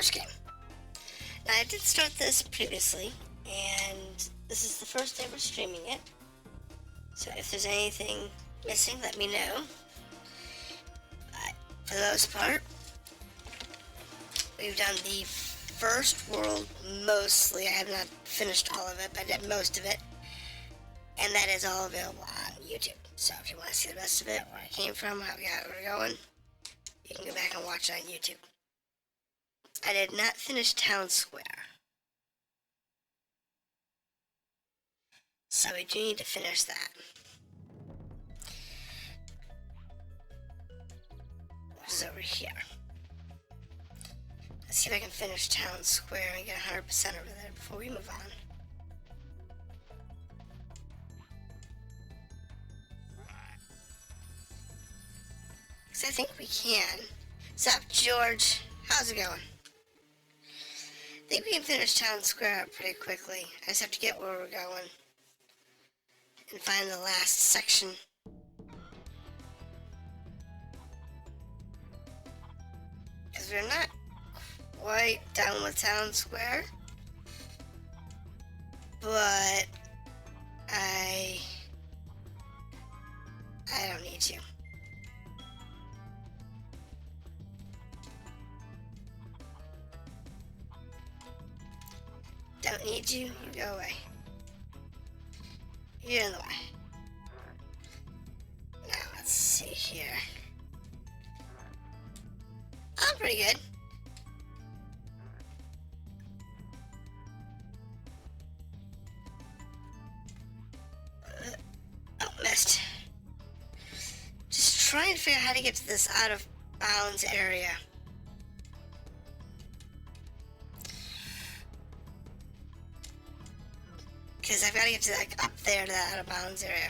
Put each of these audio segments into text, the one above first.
first game. Now, I did start this previously, and this is the first day we're streaming it. So if there's anything missing, let me know. But for the most part, we've done the first world mostly. I have not finished all of it, but I did most of it. And that is all available on YouTube. So if you want to see the rest of it, where I came from, how we got where we're going, you can go back and watch it on YouTube. I did not finish Town Square. So we do need to finish that. Which is over here. Let's see if I can finish Town Square and get 100% over there before we move on. Because I think we can. What's up, George? How's it going? I think we can finish Town Square up pretty quickly. I just have to get where we're going. And find the last section. Because we're not quite done with Town Square. But I don't need to. Don't need you, you go away. You're in the way. Now, let's see here. I'm pretty good. Oh, missed. Just trying to figure out how to get to this out of bounds area. Because I've got to get to like up there to that out of bounds area.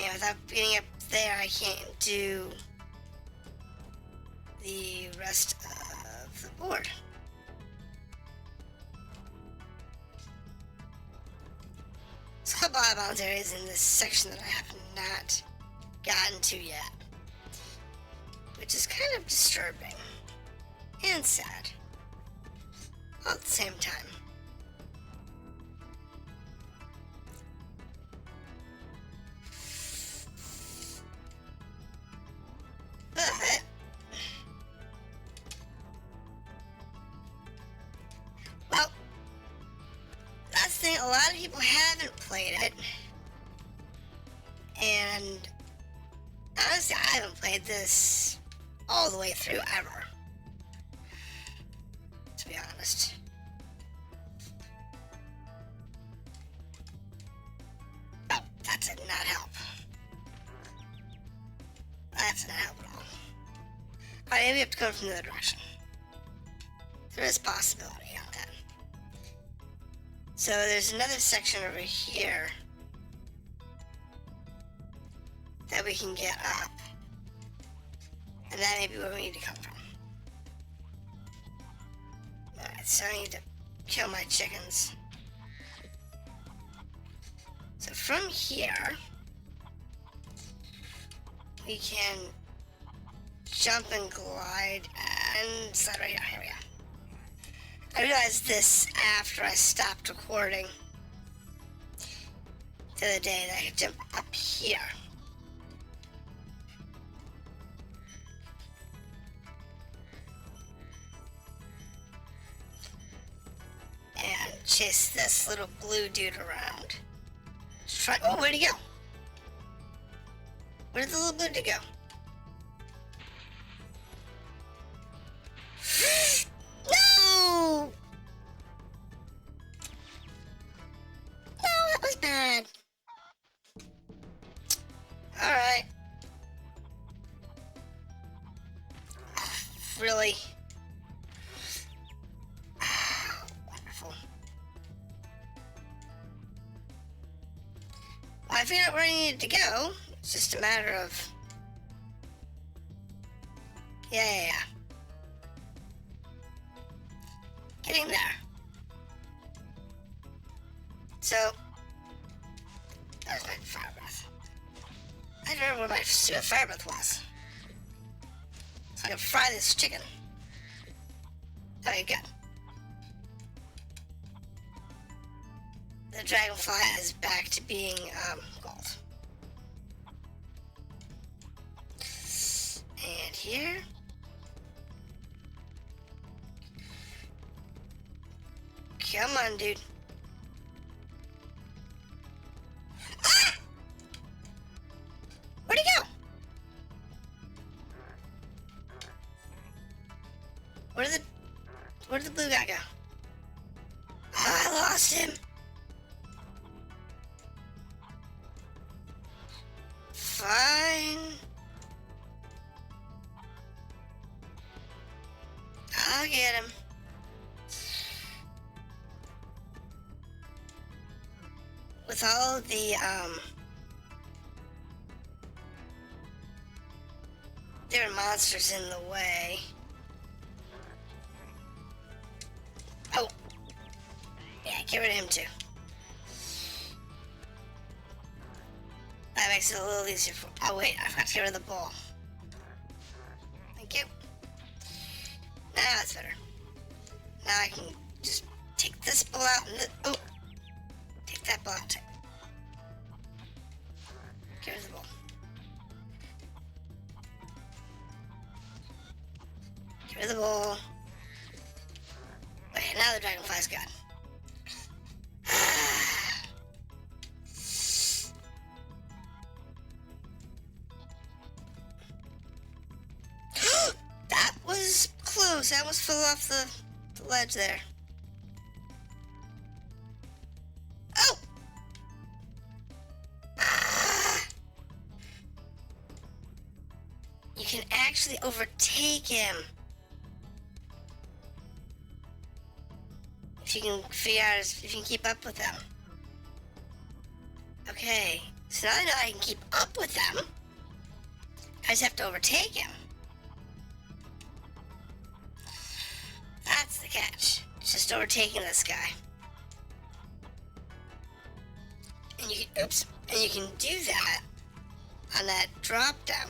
And without getting up there, I can't do the rest of the board. There's a couple out of bounds areas in this section that I have not gotten to yet. Which is kind of disturbing. And sad. All at the same time. But well, that's the thing, a lot of people haven't played it. And honestly, I haven't played this all the way through ever. To be honest. Oh, that did not help. That did not help at all. Alright, maybe we have to go from the other direction. There is possibility on that. So there's another section over here that we can get up. And that may be where we need to come from. Alright, so I need to kill my chickens. So from here, we can jump and glide and slide right here. Here we go. I realized this after I stopped recording the other day that I could jump up here. And chase this little blue dude around. Try, oh, where'd he go? Where did the little blue dude go? No! No, that was bad. Alright. Really? Wonderful. Well, I figured out where I needed to go. It's just a matter of... Yeah. Getting there. So... That was my fire breath. I don't remember what my fire breath was. So I can fry this chicken. Okay, good. The dragonfly is back to being gold. And here. Come on, dude. Ah! Where'd he go? Where'd the blue guy go? Oh, I lost him. Fine. I'll get him. With all the, there are monsters in the way. Oh. Yeah, get rid of him too. That makes it a little easier for... Oh wait, I forgot to get rid of the ball. Thank you. Now it's better. Now I can just take this ball out and oh! Take that ball out. Get rid of the ball. Get rid of the ball. Okay, now the dragonfly's gone. That was close. I almost fell off the ledge there. Oh! You can actually overtake him. If you can figure out if you can keep up with them. Okay, so now I know I can keep up with them. I just have to overtake him. That's the catch. It's just overtaking this guy. And you can, oops, and you can do that on that drop down.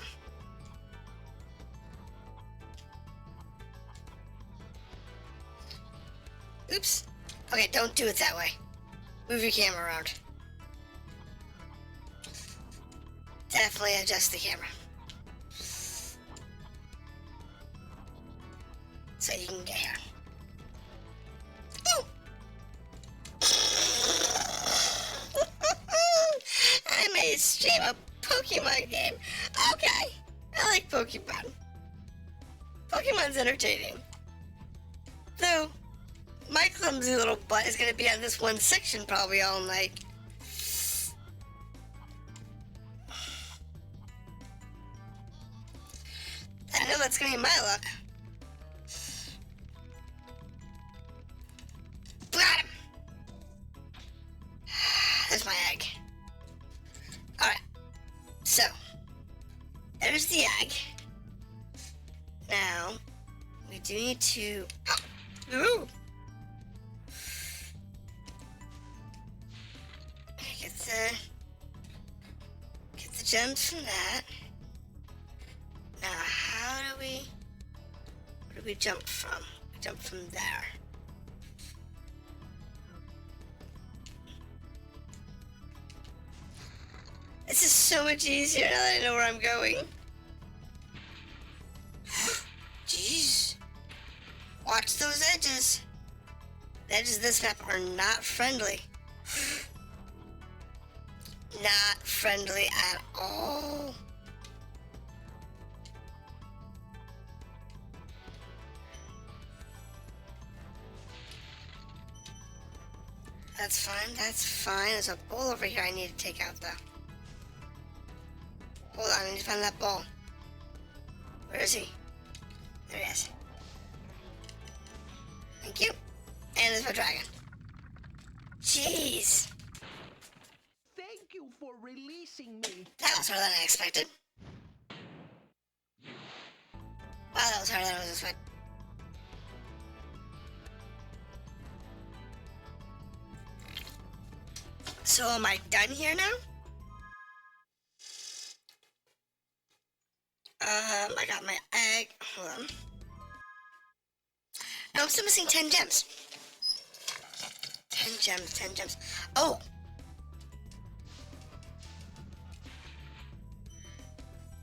Oops. Okay, don't do it that way. Move your camera around. Definitely adjust the camera. So you can get here. Oh! I made a stream a Pokemon game. Okay. I like Pokemon. Pokemon's entertaining. Though, my clumsy little butt is gonna be on this one section probably all night. I know that's gonna be my luck. Got him! There's my egg. Alright. So, there's the egg. Now, we do need to... Ooh! Get the gems from that. Now, where do we jump from? We jump from there. This is so much easier now that I know where I'm going. Jeez. Watch those edges. The edges of this map are not friendly. Not friendly at all. That's fine, that's fine. There's a ball over here I need to take out though. Hold on, I need to find that ball. Where is he? There he is. Thank you. And there's my dragon. Jeez. Thank you for releasing me. That was harder than I expected. Wow, that was harder than I was expecting. So am I done here now? I Hold on. No, I'm still missing 10 gems. 10 gems, 10 gems. Oh!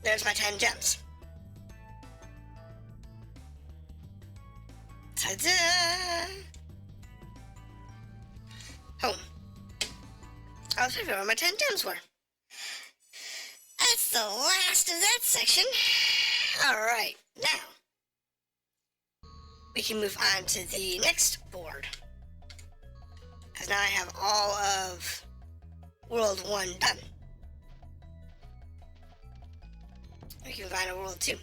There's my 10 gems. Ta-da! Home. I was trying to figure out where my 10 gems were. That's the last of that section. Alright, now we can move on to the next board. Because now I have all of World 1 done. We can find a World 2.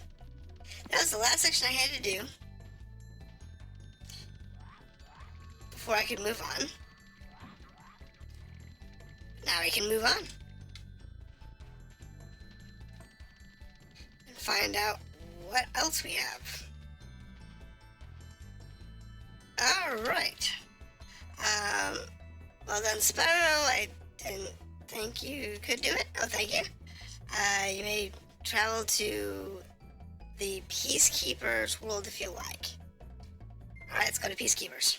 That was the last section I had to do before I could move on. Now we can move on and find out what else we have. Alright. Well done, Spyro. I didn't think you could do it. Oh, thank you. You may travel to the Peacekeepers world if you like. Alright, let's go to Peacekeepers.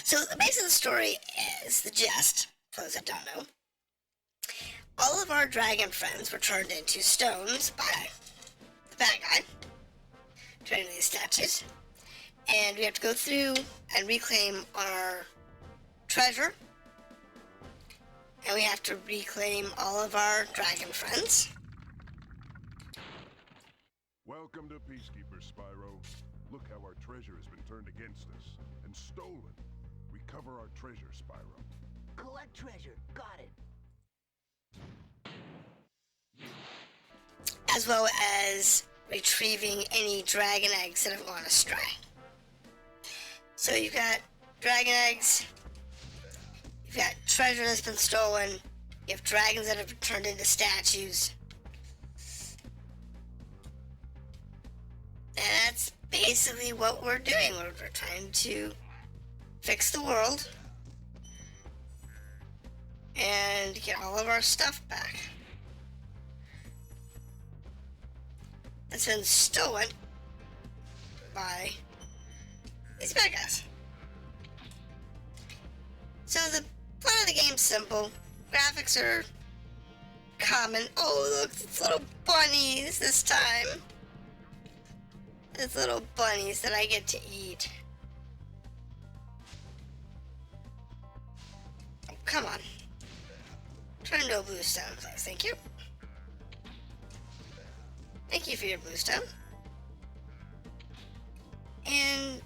So the base of the story is the gist, for those that don't know. All of our dragon friends were turned into stones by the bad guy, turned into these statues, and we have to go through and reclaim our treasure, and we have to reclaim all of our dragon friends. Welcome to Peacekeepers, Spyro. Look how our treasure has been turned against us and stolen. Recover our treasure, Spyro. Collect treasure. Got it. As well as retrieving any dragon eggs that have gone astray. So you've got dragon eggs, you've got treasure that's been stolen, you have dragons that have been turned into statues. And that's basically what we're doing. We're trying to fix the world and get all of our stuff back. That's been stolen by these bad guys. So the plot of the game's simple. Graphics are common. Oh, look, it's little bunnies this time. There's little bunnies that I get to eat. Oh, come on. Turn into a blue stone, please. Thank you. Thank you for your blue stone. And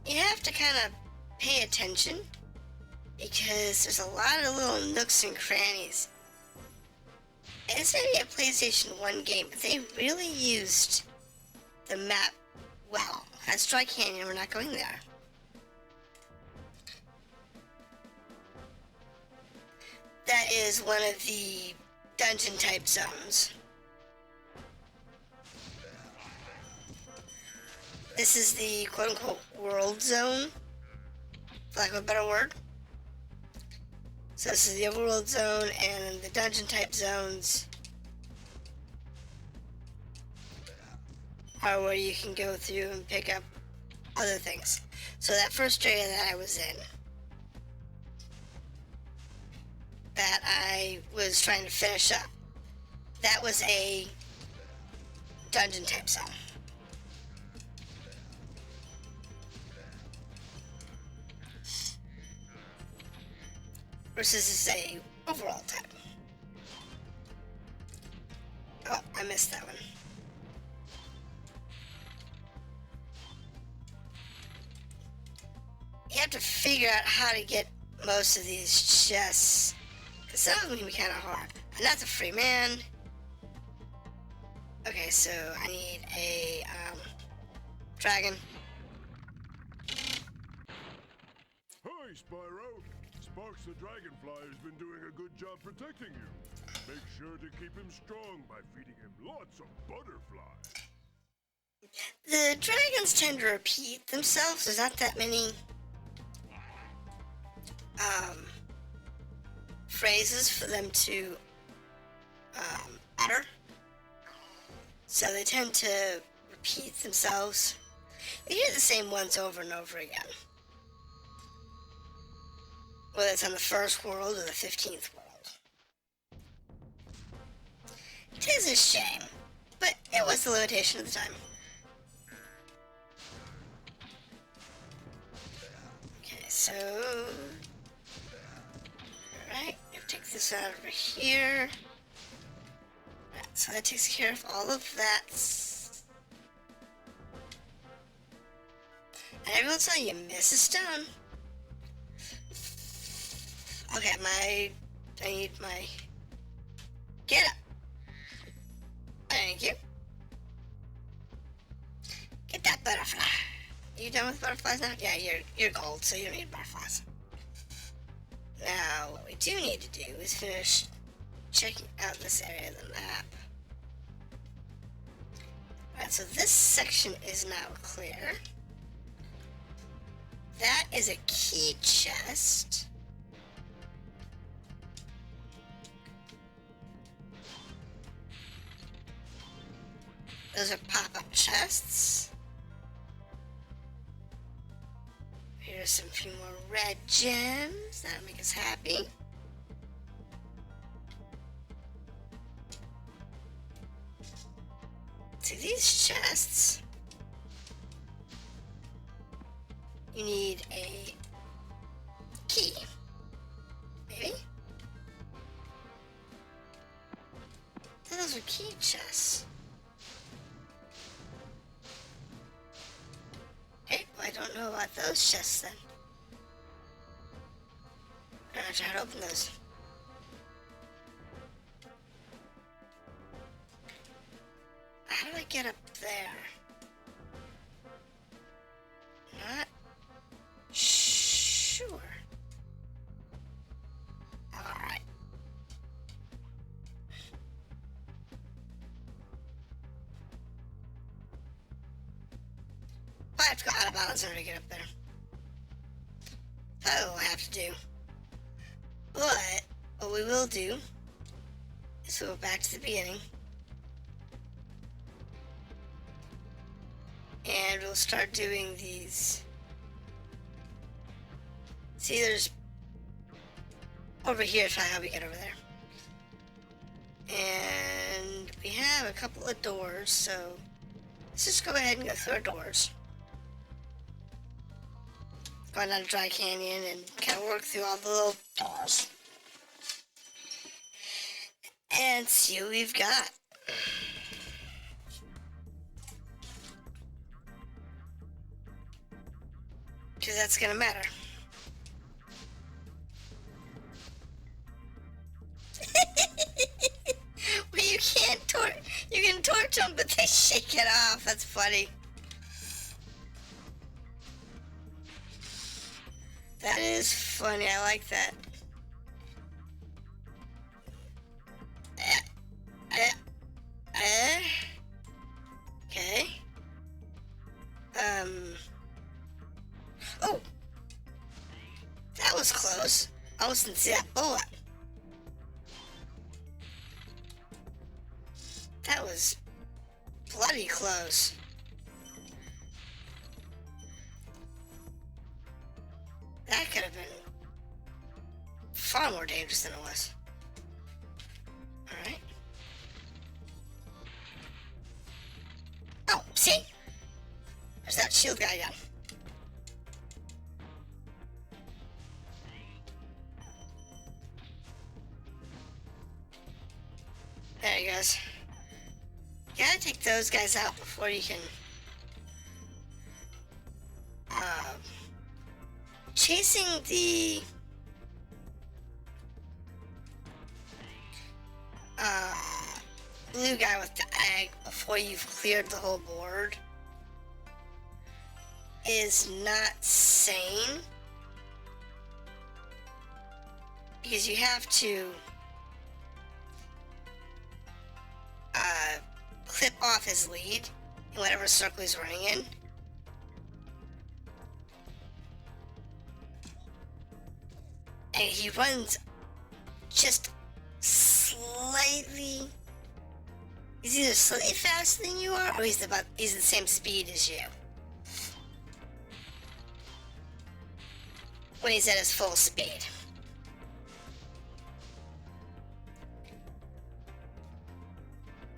you have to kind of pay attention because there's a lot of little nooks and crannies. And it's maybe a PlayStation 1 game, but they really used the map well. That's Dry Canyon, we're not going there. That is one of the dungeon type zones. This is the quote unquote world zone, for lack of a better word. So this is the overworld zone, and the dungeon type zones are where you can go through and pick up other things. So that first area that I was in, that I was trying to finish up, that was a dungeon type zone. Versus this is a overall type. Oh, I missed that one. You have to figure out how to get most of these chests, because some of them can be kind of hard. And that's a free man. Okay, so I need a dragon. Hi, Spyro. Sparks the Dragonfly has been doing a good job protecting you. Make sure to keep him strong by feeding him lots of butterflies. The dragons tend to repeat themselves. There's not that many phrases for them to utter. So they tend to repeat themselves. They hear the same ones over and over again. Whether it's on the first world or the 15th world. It is a shame, but it was the limitation of the time. Okay, so... Alright, take this out over here. Right, so that takes care of all of that. And every once in a while you miss a stone. Okay, I need my... Get up! Thank you. Get that butterfly. Are you done with butterflies now? Yeah, you're gold, so you don't need butterflies. Now, what we do need to do is finish checking out this area of the map. Alright, so this section is now clear. That is a key chest. Those are pop-up chests. Here's some few more red gems. That'll make us happy. See, these chests, you need a key. Maybe? Those are key chests. Hey, well, I don't know about those chests then. I'm gonna try to open those. How do I get up there? Not sure. Alright. I have to go out of bounds in order to get up there. That's what we'll have to do. But what we will do is we'll go back to the beginning. And we'll start doing these. See, there's over here, try how we get over there. And we have a couple of doors, so let's just go ahead and go through our doors. Go down a dry canyon and kind of work through all the little doors. And see what we've got. Because that's gonna matter. Well, you can't torch. You can torch them, but they shake it off. That's funny. That is funny. I like that. Okay. Oh! That was close. I almost didn't see that bullet. That was bloody close. That could have been far more dangerous than it was. Alright. Oh, see? There's that shield guy again. There he goes. You gotta take those guys out before you can chasing the blue guy with the egg before you've cleared the whole board is not sane, because you have to clip off his lead in whatever circle he's running in. and he runs just slightly. He's either slightly faster than you are, or he's the same speed as you. When he's at his full speed.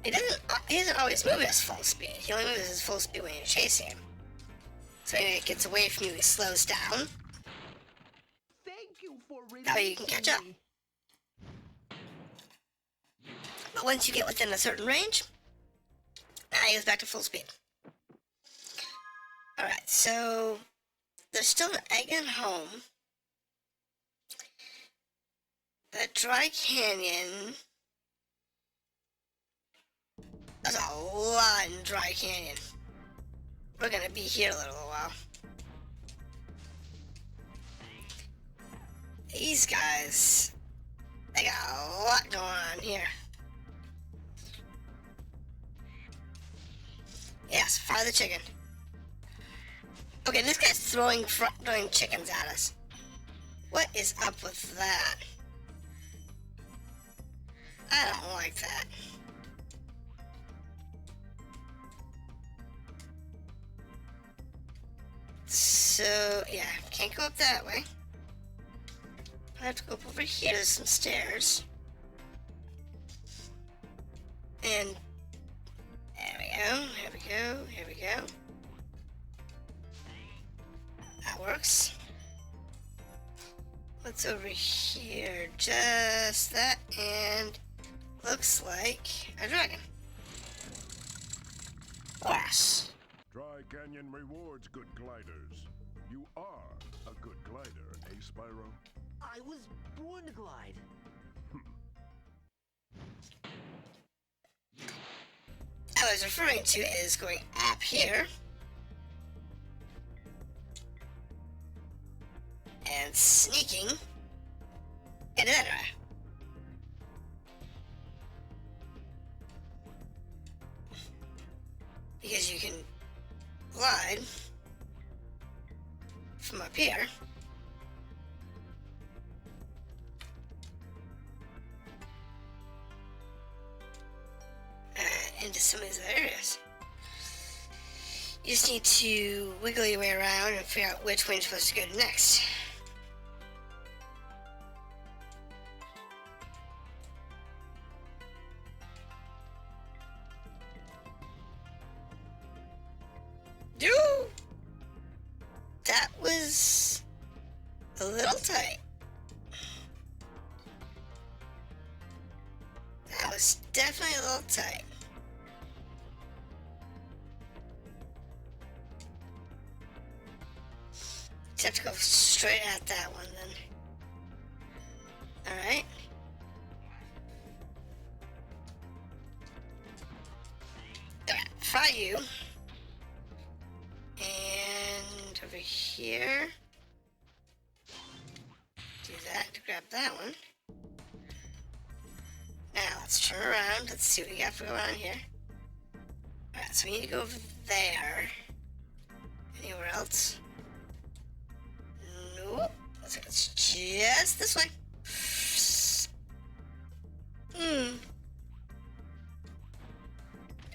He doesn't always move at his full speed. He only moves at his full speed when you're chasing him. So when he gets away from you, he slows down. Thank you for That way you can catch up. me. But once you get within a certain range, now he goes back to full speed. Alright, so there's still an egg in home. The dry canyon. There's a lot in Dry Canyon. We're gonna be here a little while. These guys, they got a lot going on here. Yes, fire the chicken. Okay, this guy's throwing chickens at us. What is up with that? I don't like that. So, yeah, can't go up that way. I have to go up over here. There's some stairs. And there we go, here we go, here we go. That works. What's over here? Just that, and looks like a dragon. Glass. Dry Canyon rewards good gliders. You are a good glider, eh, Spyro? I was born to glide. I was referring to is going up here and sneaking into that area. Because you can glide from up here into some of these other areas. You just need to wiggle your way around and figure out which way you're supposed to go to next. Dude! That was a little tight. That was definitely a little tight. Just have to go straight at that one then. Alright. Alright, fry you. And over here. Do that to grab that one. Now let's turn around. Let's see what we got for going on here. Alright, so we need to go over there. Anywhere else? Nope. It's just this way.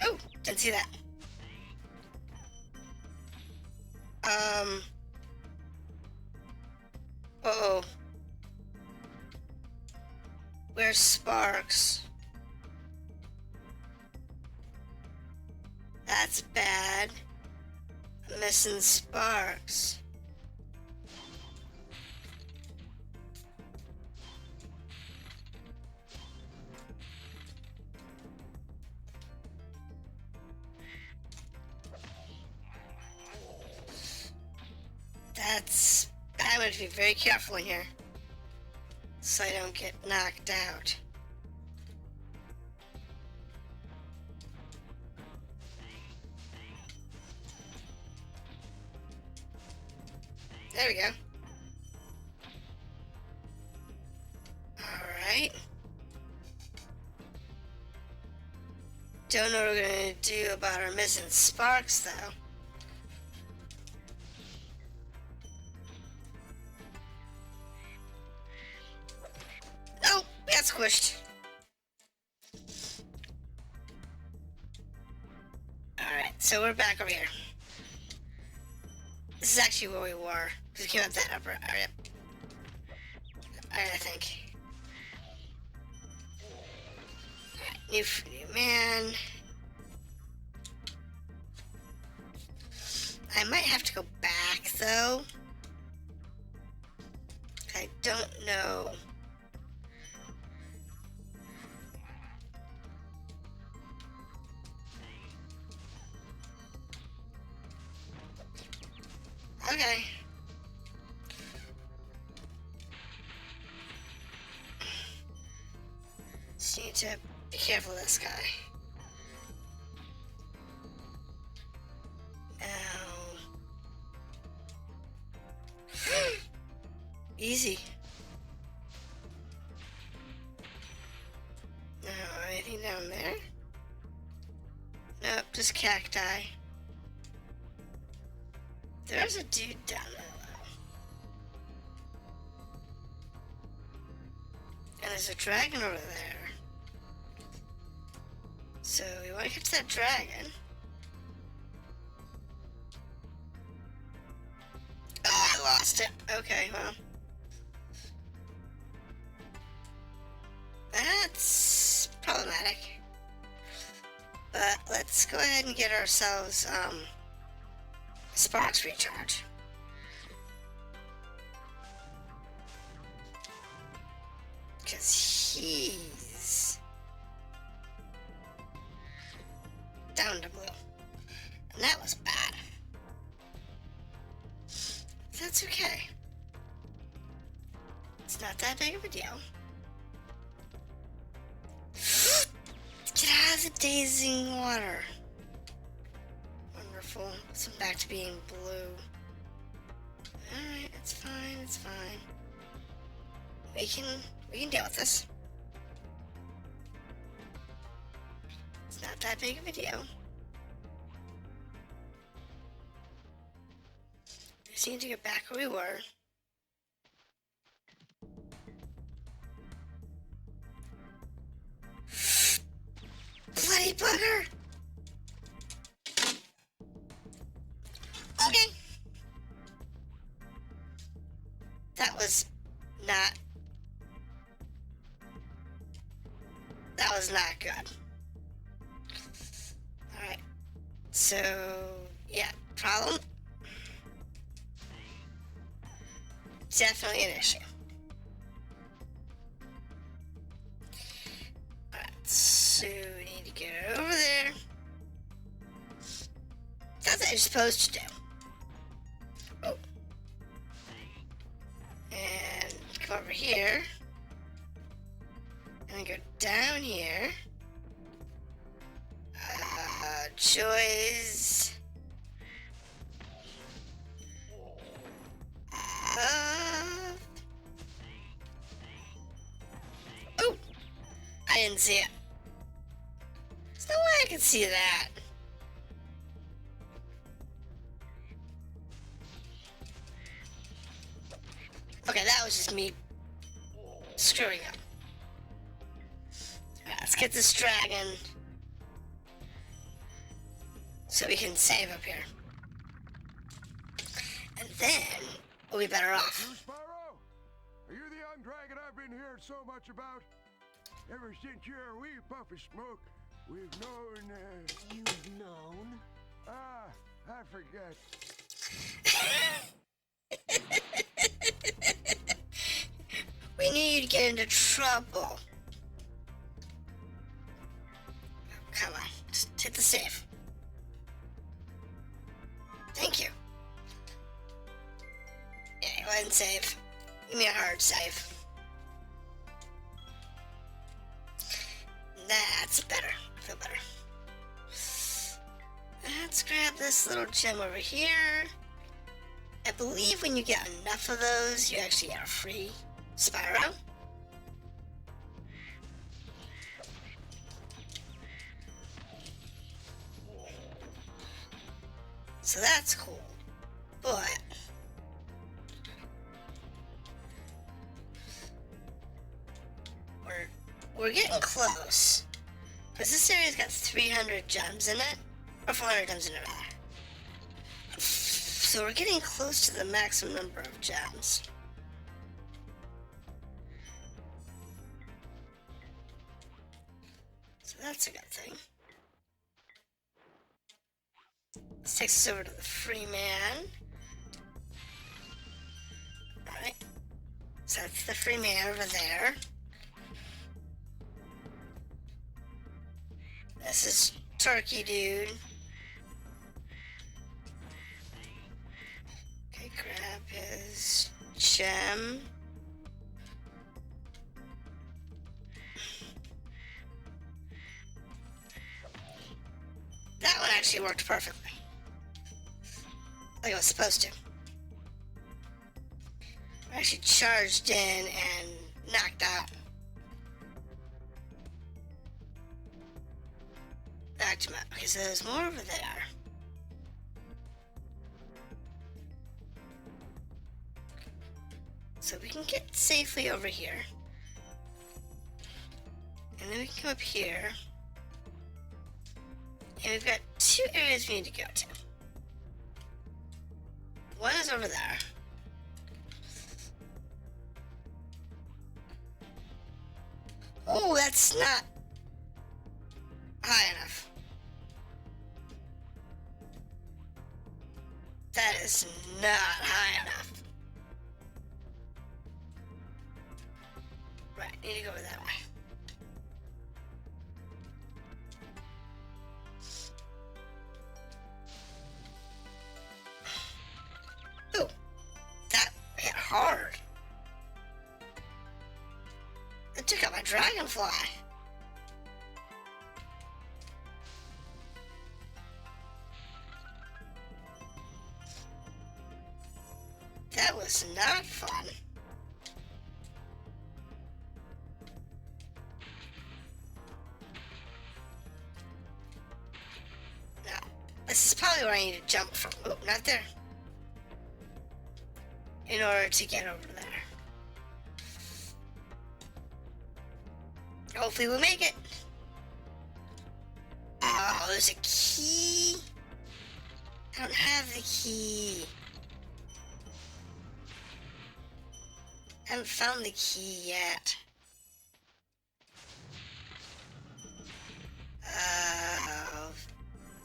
Oh, didn't see that. Uh-oh. Where's Sparks? That's bad. I'm missing Sparks. I'm going to be very careful in here so I don't get knocked out. There we go. Alright. Don't know what we're going to do about our missing Sparks, though. squished. Alright, so we're back over here. This is actually where we were. Because we came up that upper area. I think. Alright, new man. I might have to go back though. I don't know. Okay. Just need to be careful of this guy. Easy. No, anything down there? Nope, just cacti. There's a dude down there though. And there's a dragon over there. So we want to get to that dragon. Oh, I lost it. Okay, well. That's problematic. But let's go ahead and get ourselves sparks recharge. Because he's down to blue. And that was bad. That's okay. It's not that big of a deal. Get out of the dazing water. Wonderful. So back to being blue. Alright, it's fine, it's fine. We can deal with this. It's not that big of a deal. We just need to get back where we were. Bloody bugger! Okay. That was not good. Alright. So, yeah, problem. Definitely an issue. Alright, so we need to get over there. That's what you're supposed to do. Oh. And come over here. And then go down here. Joys. Oh! I didn't see it. There's no way I can see that. Okay, that was just me screwing up. Right, let's get this dragon so we can save up here. And then we'll be better off. You, Spyro? Are you the young dragon I've been hearing so much about? Ever since you're a wee puff of smoke, we've known, You've known? I forget. We knew you'd get into trouble. Come on, just hit the save. Thank you. Yeah, go ahead and save. Give me a hard save. That's better. I feel better. Let's grab this little gem over here. I believe when you get enough of those, you actually get a free Spyro. So that's cool. But we're We're getting close. Because this area's got 300 gems in it. Or 400 gems in it, rather. So we're getting close to the maximum number of gems. So that's a good thing. This takes us over to the free man. Alright. So that's the free man over there. This is Turkey Dude. Okay, grab his gem. That one actually worked perfectly. Like it was supposed to. I actually charged in and knocked out. Back to my. Okay, so there's more over there. So we can get safely over here. And then we can come up here. And we've got 2 areas we need to go to. One is over there. Oh, that's not high enough. That is not high enough. Right, need to go over that way. Ooh, that hit hard. It took out my dragonfly. That was not fun. Now, this is probably where I need to jump from. Oh, not there. In order to get over there. Hopefully we'll make it. Oh, there's a key. I don't have the key. I haven't found the key yet. Oh,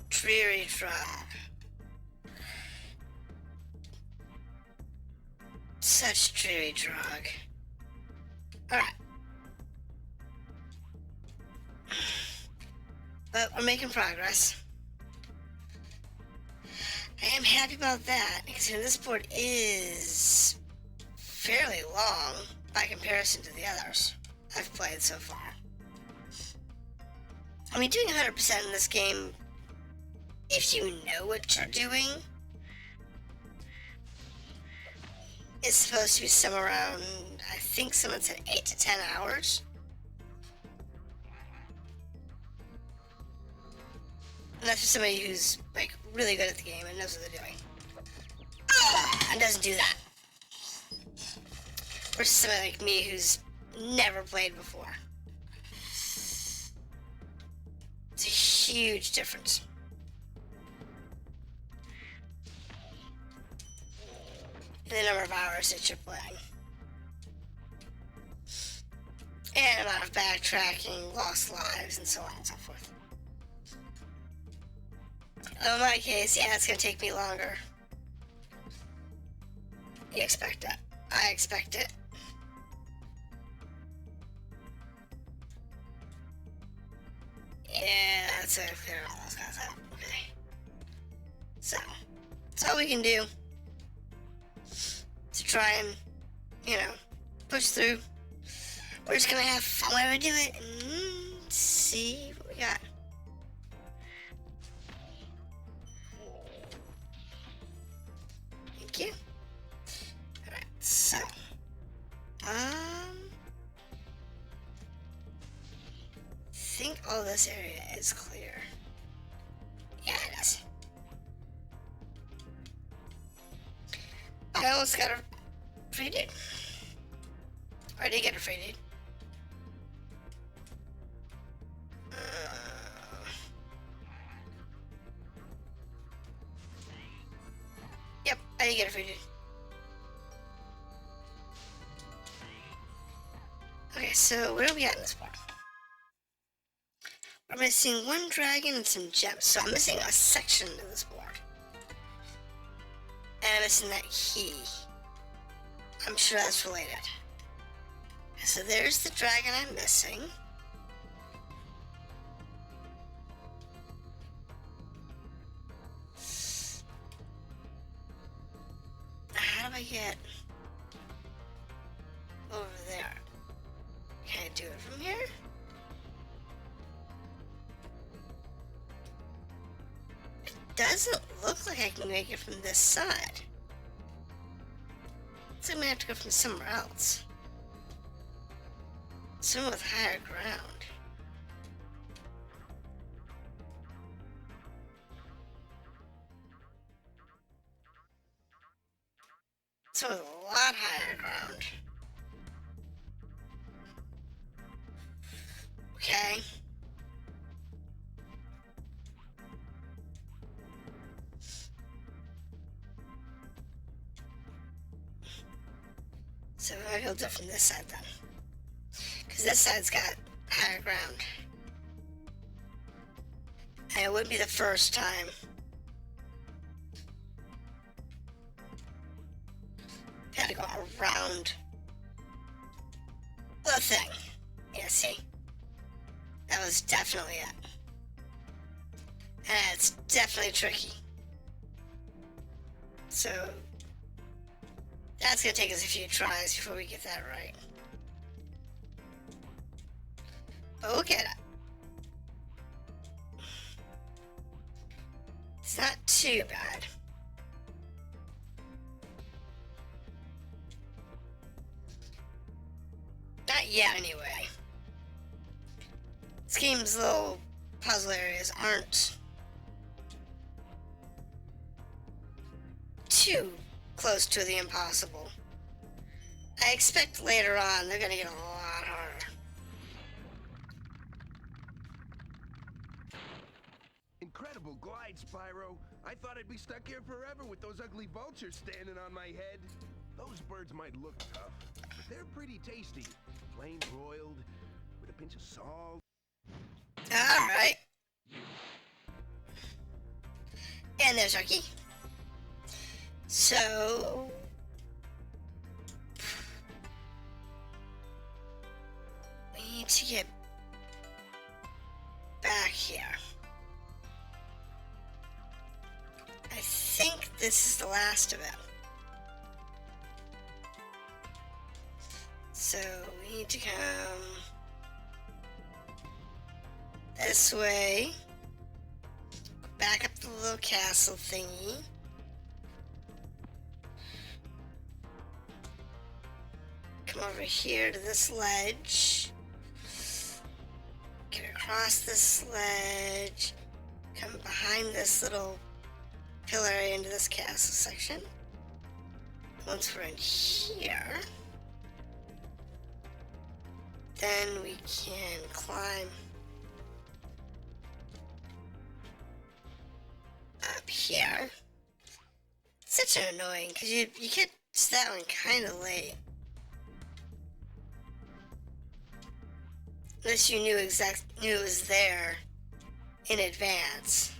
dreary drop. Such dreary drug. Alright. But we're making progress. I am happy about that, because this board is fairly long by comparison to the others I've played so far. I mean, doing 100% in this game, if you know what you're doing, is supposed to be somewhere around, I think someone said 8 to 10 hours. And that's for somebody who's, like, really good at the game and knows what they're doing. And doesn't do that. Versus somebody like me who's never played before. It's a huge difference. In the number of hours that you're playing. And amount of backtracking, lost lives, and so on and so forth. In my case, yeah, it's gonna take me longer. You expect that. I expect it. Yeah, that's it. Clear all those guys out. Okay. So, that's all we can do to try and, you know, push through. We're just gonna have fun while we do it and see what we got. Thank you. Alright, so I think all this area is clear. Yeah, it is. I almost got a free dude. Or I did get a free dude. Oh, you get it free, dude. Okay, so where are we at in this part? We're missing one dragon and some gems, so I'm missing a section of this board. And I'm missing that key. I'm sure that's related. So there's the dragon I'm missing. How do I get over there? Can I do it from here? It doesn't look like I can make it from this side. So I'm gonna have to go from somewhere else. Somewhere with higher ground. So with a lot higher ground. Okay. So I build it from this side then. Because this side's got higher ground. And it would be the first time. Had to go around the thing. Yeah, see? That was definitely it. And it's definitely tricky. So that's gonna take us a few tries before we get that right. But we'll get it. It's not too bad. Not yet, anyway. This game's little puzzle areas aren't too close to the impossible. I expect later on they're gonna get a lot harder. Incredible glide, Spyro. I thought I'd be stuck here forever with those ugly vultures standing on my head. Those birds might look tough, but they're pretty tasty. Plain broiled, with a pinch of salt. Alright. And there's our key. So we need to get back here. I think this is the last of it. So we need to come this way, back up the little castle thingy. Come over here to this ledge. Get across this ledge. Come behind this little pillar into this castle section. Once we're in here, then we can climb up here. It's such an annoying, because you get to that one kind of late. Unless you knew it was there in advance.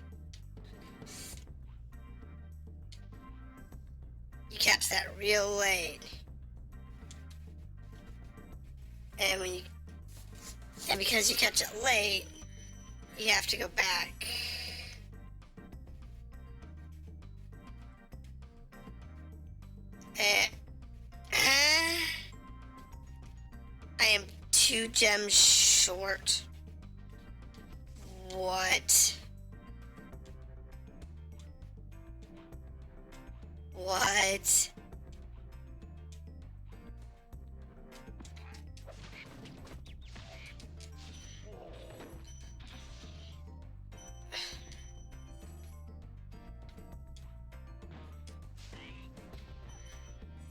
You catch that real late. And because you catch it late, you have to go back. I am 2 gems short. What? What?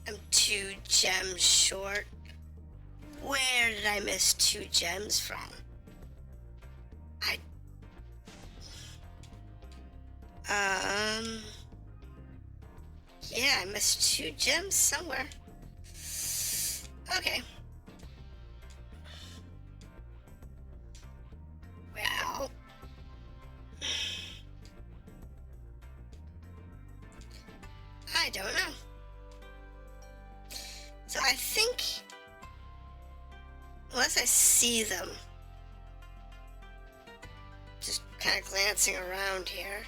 I'm 2 gems short. Where did I miss 2 gems from? Yeah, I missed 2 gems somewhere. Okay. Well. I don't know. So I think, unless I see them, just kind of glancing around here,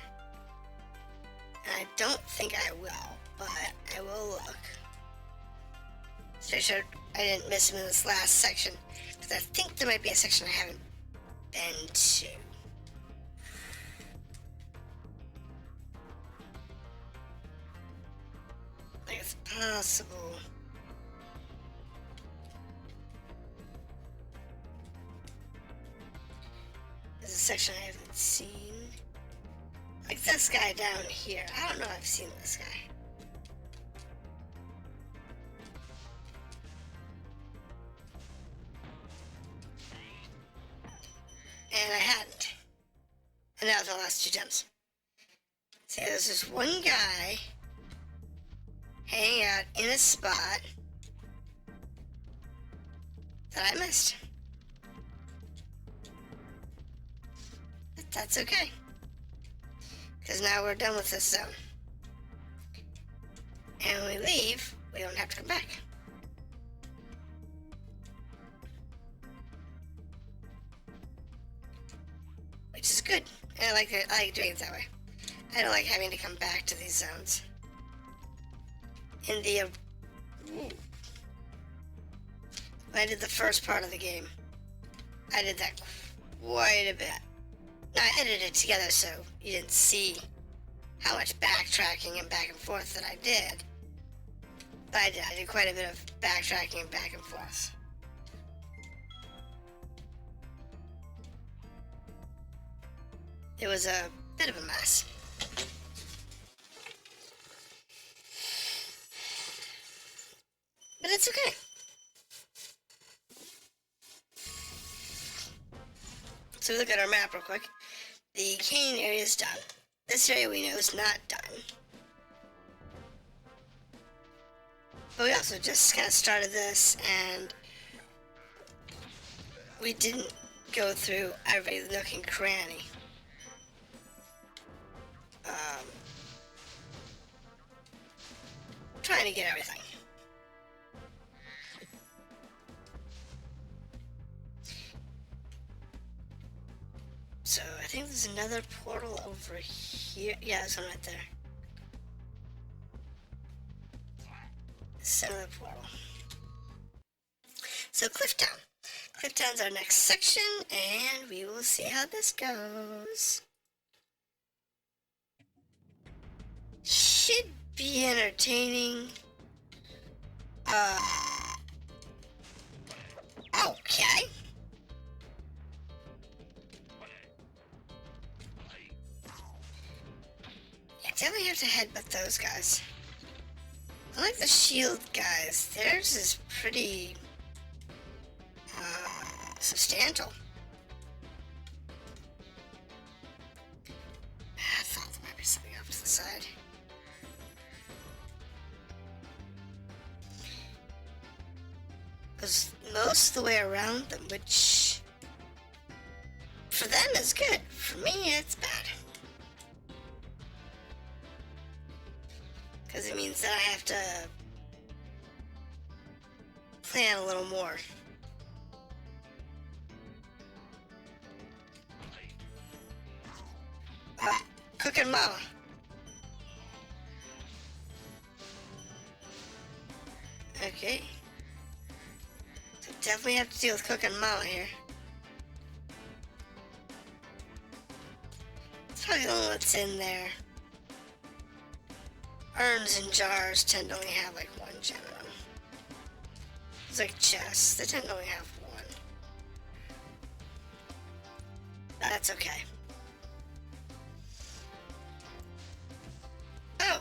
and I don't think I will, but I will look. So I didn't miss them in this last section, because I think there might be a section I haven't been to. Like it's possible. There's a section I haven't seen. Like this guy down here. I don't know if I've seen this guy. And I hadn't. And that was the last 2 gems. See, there's this one guy hanging out in a spot that I missed. But that's okay. Because now we're done with this zone. And when we leave, we don't have to come back. Which is good. I like doing it that way. I don't like having to come back to these zones. In the when I did the first part of the game, I did that quite a bit. Now, I edited it together so you didn't see how much backtracking and back and forth that I did. But I did quite a bit of backtracking and back and forth. It was a bit of a mess. But it's okay. So look at our map real quick. The cane area is done. This area we know is not done. But we also just kind of started this and we didn't go through every nook and cranny. Trying to get everything. So I think there's another portal over here. Yeah, there's one right there. There's another portal. So Clifftown. Clifftown's our next section, and we will see how this goes. Should be entertaining. Okay. Yeah, definitely have to headbutt those guys. I like the shield guys. Theirs is pretty substantial. I thought there might be something off to the side. Goes most of the way around them, which for them is good. For me, it's bad. Because it means that I have to plan a little more. Cooking mama. Okay. So definitely have to deal with cooking mama here. It's probably the only one that's in there. Urns and jars tend to only have like 1 gem in them. It's like chests. They tend to only have 1. That's okay. Oh.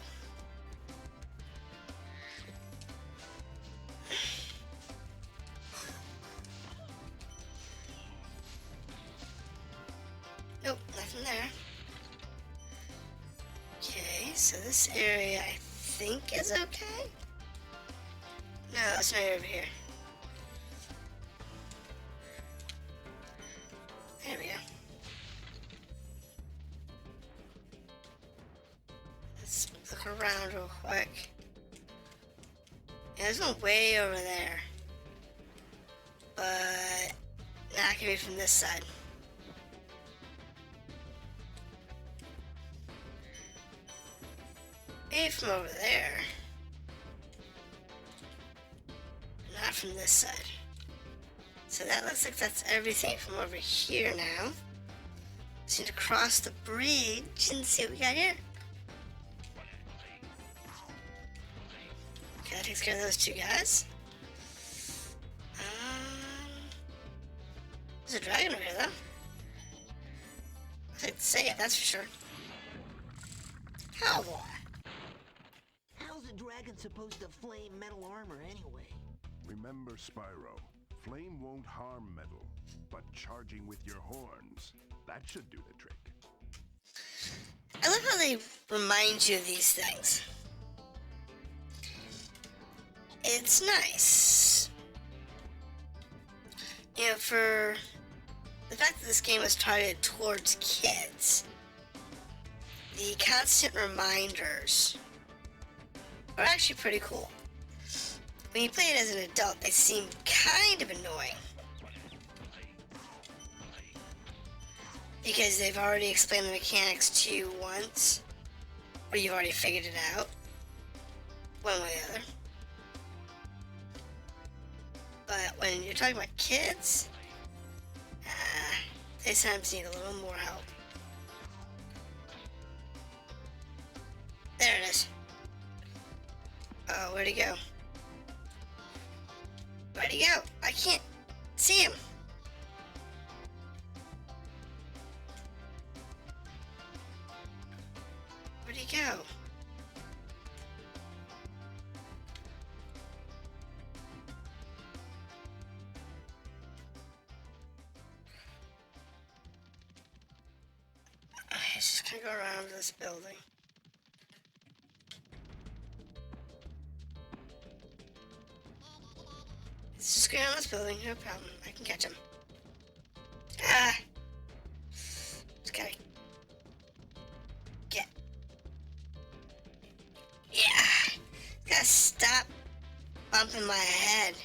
Nope, nothing there. Okay, so this area I think is okay. No, it's not over here. There we go. Let's look around real quick. Yeah, there's one way over there. But not gonna be from this side. Maybe from over there. Not from this side. So that looks like that's everything from over here now. Just need to cross the bridge and see what we got here. Okay, that takes care of those two guys. There's a dragon over here, though. I'd like to say it, that's for sure. How? How's a dragon supposed to flame metal armor anyway? Remember, Spyro, flame won't harm metal, but charging with your horns, that should do the trick. I love how they remind you of these things. It's nice. You know, for the fact that this game was targeted towards kids, the constant reminders are actually pretty cool. When you play it as an adult, they seem kind of annoying. Because they've already explained the mechanics to you once, or you've already figured it out, one way or the other. But when you're talking about kids, they sometimes need a little more help. There it is. Oh, where'd he go? Where'd he go? I can't see him. Where'd he go? Let's just gonna go around this building. Let's just go around this building, no problem. I can catch him. Ah! Just gotta get. Yeah! Gotta stop bumping my head.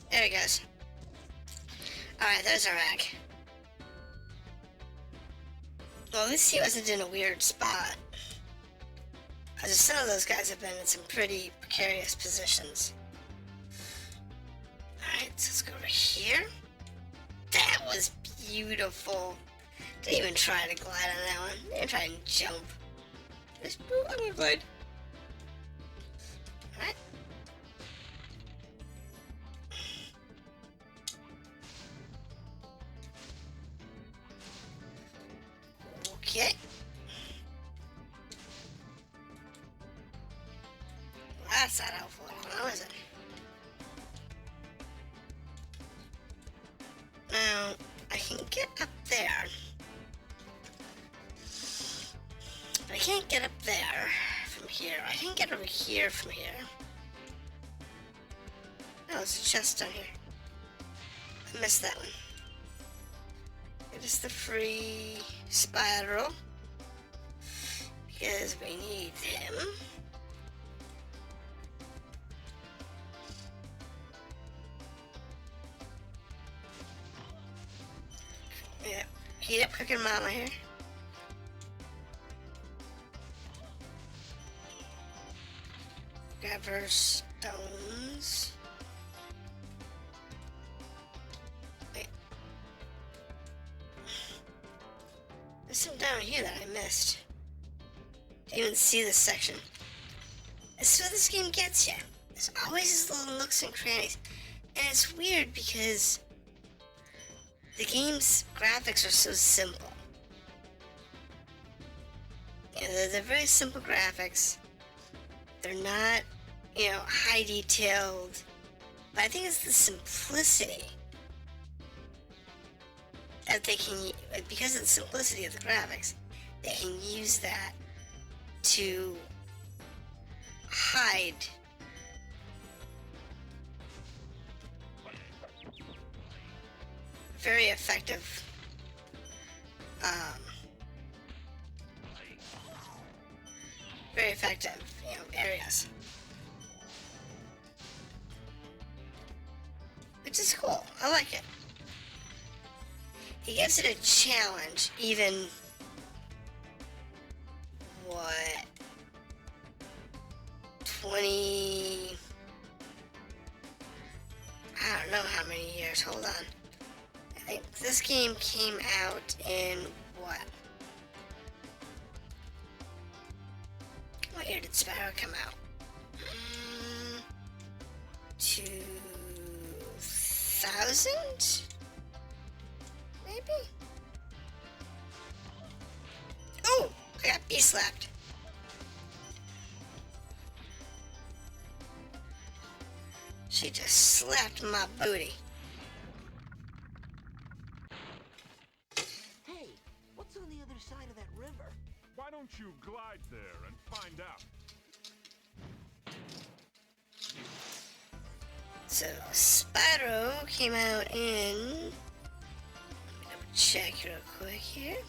There he goes. Alright, there's our rack. Well, at least he wasn't in a weird spot. As some of those guys have been in some pretty precarious positions. Alright, so let's go over here. That was beautiful. Didn't even try to glide on that one. Didn't even try and jump. Just, ooh, I'm gonna glide. Alright. Okay. Well, that's not helpful. How is it? Now, I can get up there. But I can't get up there from here. I can get over here from here. Oh, there's a chest down here. I missed that one. It is the free Spyro. Because we need him. Yeah, heat up cooking mama here. Grab her stones. Wait. There's some down here that I missed. Didn't even see this section. That's what this game gets you. There's always these little nooks and crannies. And it's weird because the game's graphics are so simple. You know, they're very simple graphics. They're not, you know, high detailed. But I think it's the simplicity that they can, because of the simplicity of the graphics, they can use that to hide. Very effective. Very effective, areas. Which is cool. I like it. He gives it a challenge, even what 20 I don't know how many years. Hold on. I think this game came out in what? What year did Spyro come out? 2000? Maybe? Oh! I got B-slapped. She just slapped my booty. Hey, what's on the other side of that river? Why don't you glide there and find out? So, Spyro came out in... Let me check real quick here.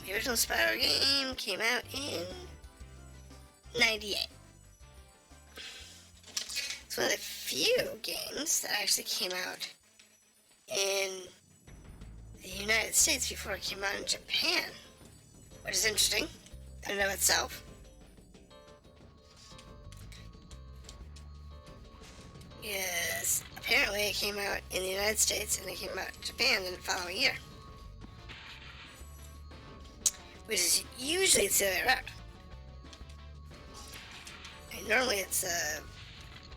The original Spyro game came out in 98. It's one of the few games that actually came out in the United States before it came out in Japan, which is interesting in and of itself. Yes, apparently it came out in the United States and it came out in Japan in the following year. Which is usually it's the other way around. And normally it's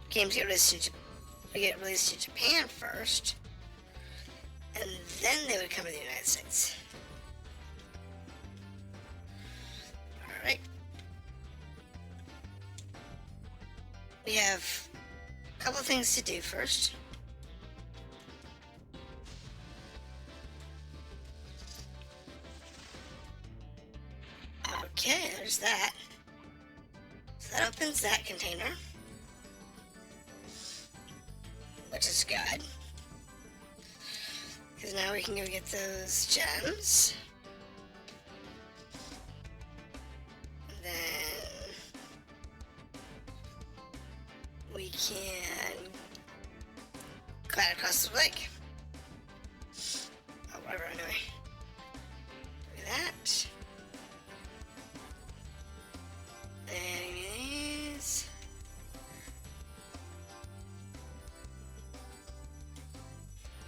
games get released to Japan first, and then they would come to the United States. Alright. We have a couple things to do first. Okay, there's that. So that opens that container, which is good, because now we can go get those gems. And then we can glide across the lake. Oh, whatever, anyway. Do that. And these.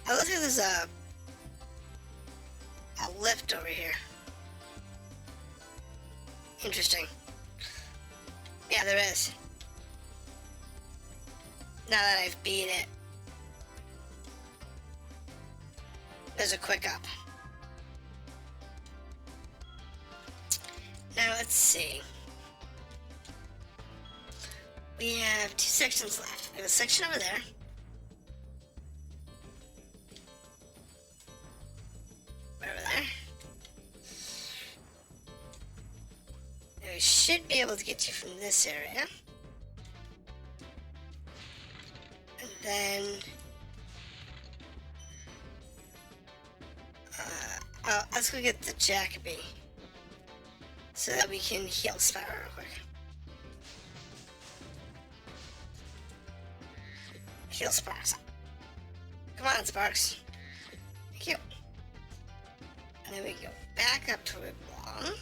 I love how there's a lift over here. Interesting. Yeah, there is. Now that I've beat it, there's a quick up. Now let's see. We have two sections left. We have a section over there. Over there. And we should be able to get you from this area. And then... let's go get the Jacoby. So that we can heal Spyro real quick. Heal Sparks. Come on, Sparks. Thank you. And then we go back up to where we belong.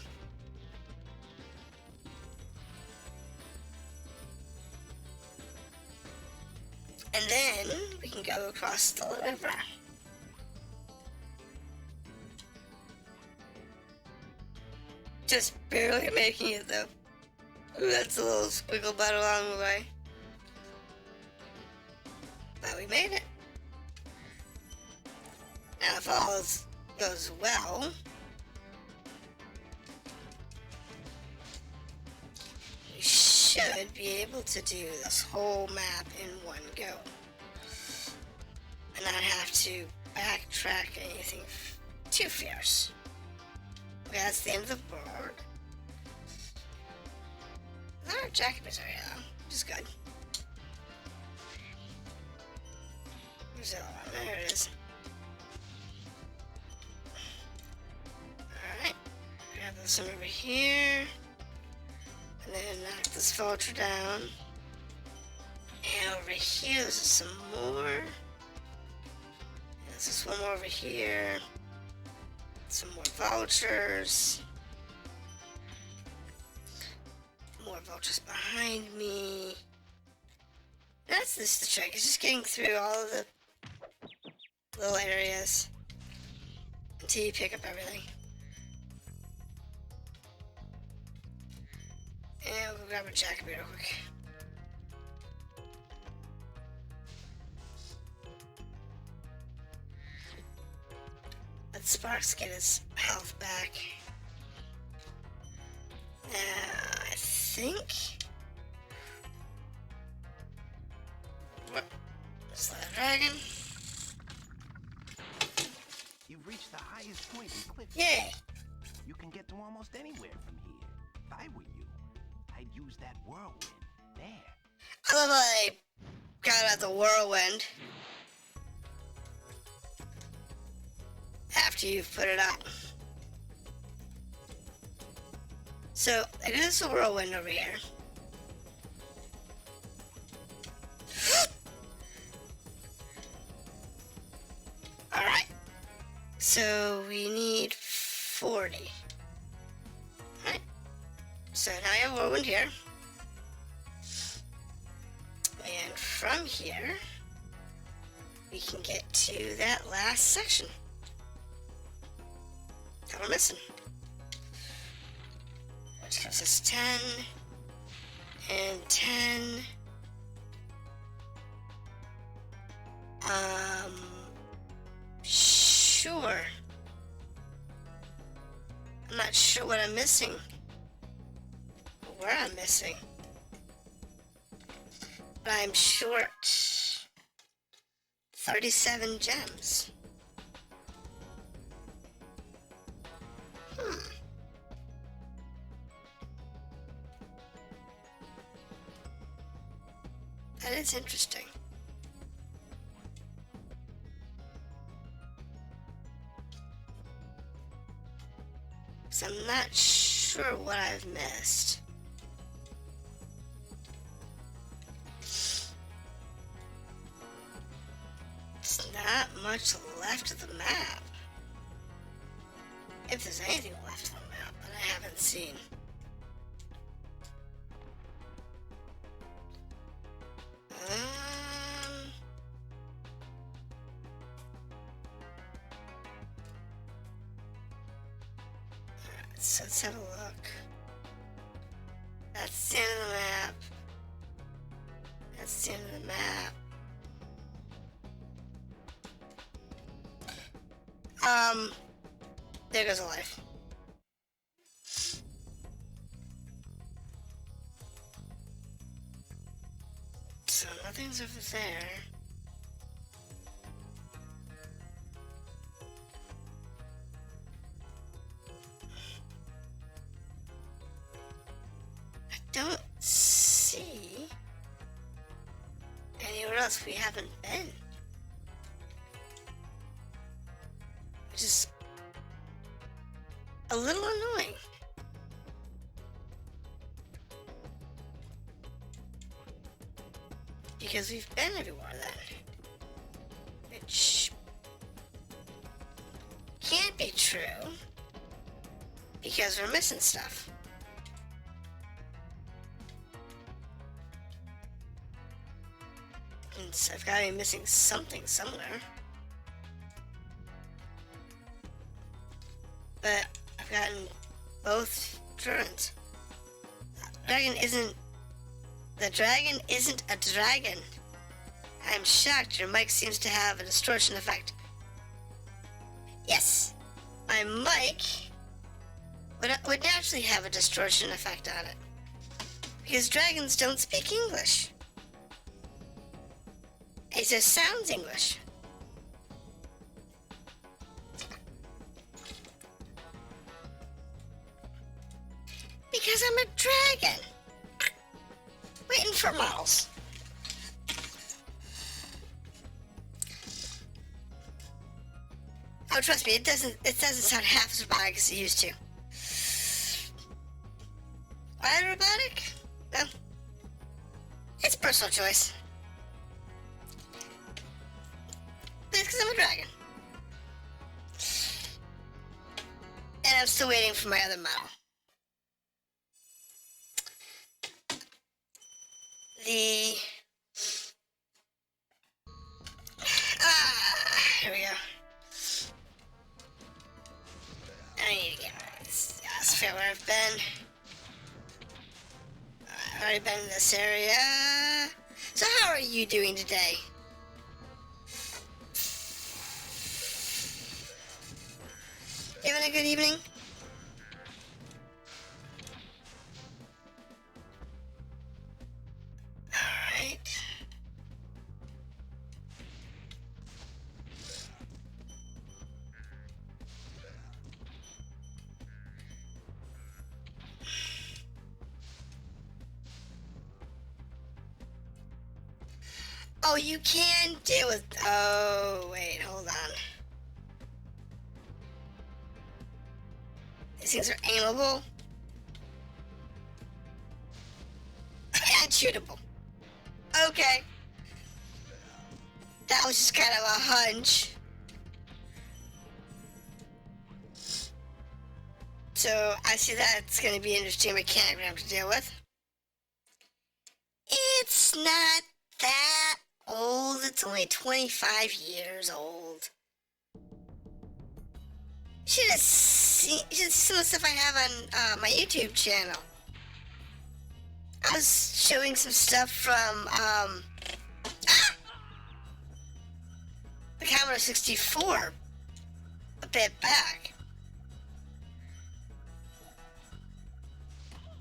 And then we can go across the river. Just barely making it though. Ooh, that's a little squiggle butt along the way. But we made it. Now if all goes well, we should be able to do this whole map in one go. And not have to backtrack anything too fierce. Okay, that's the end of the board. Our jacket area, which is good. Where's the other one? There it is. Alright. Grab this one over here. And then knock this vulture down. And over here, there's some more. There's this one more over here. Some more vultures. More vultures behind me. That's this the trick. It's just getting through all of the little areas until you pick up everything. And we'll grab a jacket real quick. Let Sparks get his health back. I think. What? Is that a dragon? You've reached the highest point in Cliff. Yay! You can get to almost anywhere from here. If I were you, I'd use that whirlwind there. I love how I got out the whirlwind after you've put it out. So, it is a whirlwind over here. Alright. So, we need 40. Alright. So, now I have a whirlwind here. And from here, we can get to that last section that we're missing. Which gives us 10 and 10. Sure. I'm not sure what I'm missing. Where I'm missing. But I'm short 37 gems. That is interesting. So I'm not sure what I've missed. There's not much left of the map. If there's anything left of the map that I haven't seen. So let's have a look. That's the end of the map. That's the end of the map. There goes a life. So nothing's over there. I don't see anywhere else we haven't been. Which is a little annoying. Because we've been everywhere then. Which can't be true. Because we're missing stuff. And so I've got to be missing something somewhere. But I've gotten both turns. The dragon isn't a dragon. I'm shocked your mic seems to have a distortion effect. Yes, my mic would naturally have a distortion effect on it. Because dragons don't speak English. It just sounds English. Because I'm a dragon. Waiting for models. Oh, trust me, it doesn't sound half as robotic as it used to. Why robotic? No. It's personal choice. But it's because I'm a dragon. And I'm still waiting for my other model. Here we go. I need to get this. Let's figure out where I've been. I've already been in this area. So how are you doing today? You having a good evening? Alright. Oh, you can deal with... Oh, wait, hold on. These things are aimable. And shootable. Okay. That was just kind of a hunch. So, I see that's going to be an interesting mechanic we have to deal with. It's not that old. It's only 25 years old. You should have seen some of the stuff I have on my YouTube channel. I was showing some stuff from the Commodore 64 a bit back.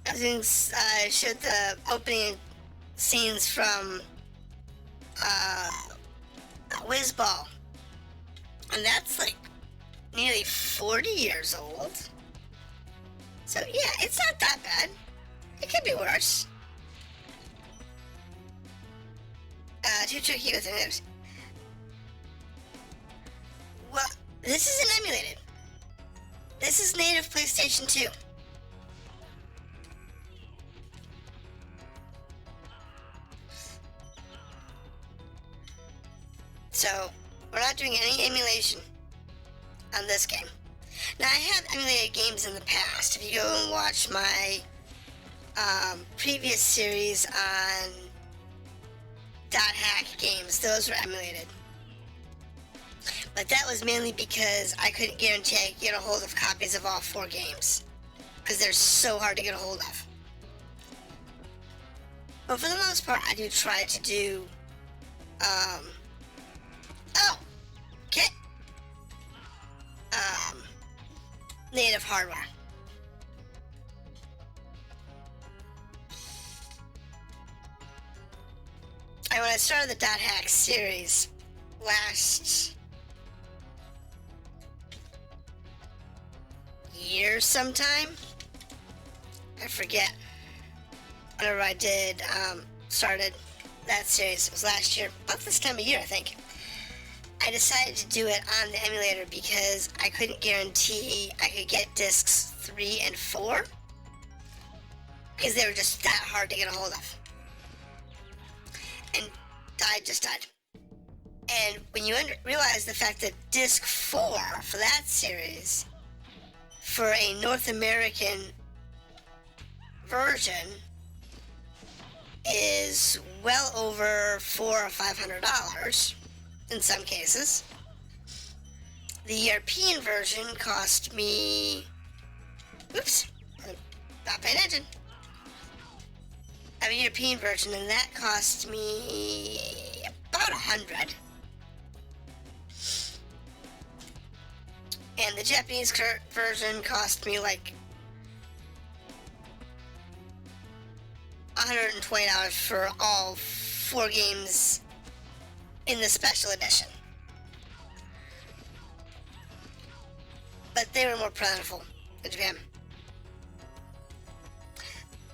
I showed the opening scenes from Whizball, and that's like nearly 40 years old. So yeah, it's not that bad. It could be worse. Too tricky with the moves. Well, this isn't emulated. This is native PlayStation 2. So, we're not doing any emulation on this game. Now, I have emulated games in the past. If you go and watch my previous series on .hack games, those were emulated. But that was mainly because I couldn't guarantee I could get a hold of copies of all 4 games, because they're so hard to get a hold of. But for the most part, I do try to do, native hardware. And when I started the .hack series last year sometime, I forget, whenever I did, started that series, it was last year, about this time of year, I think. I decided to do it on the emulator because I couldn't guarantee I could get discs 3 and 4, because they were just that hard to get a hold of. And I just died. And when you realize the fact that disc 4 for that series, for a North American version, is well over $400 or $500 in some cases. The European version cost me, oops, not paying attention. I have a European version, and that cost me about $100. And the Japanese version cost me like $120 for all 4 games in the special edition. But they were more plentiful in Japan.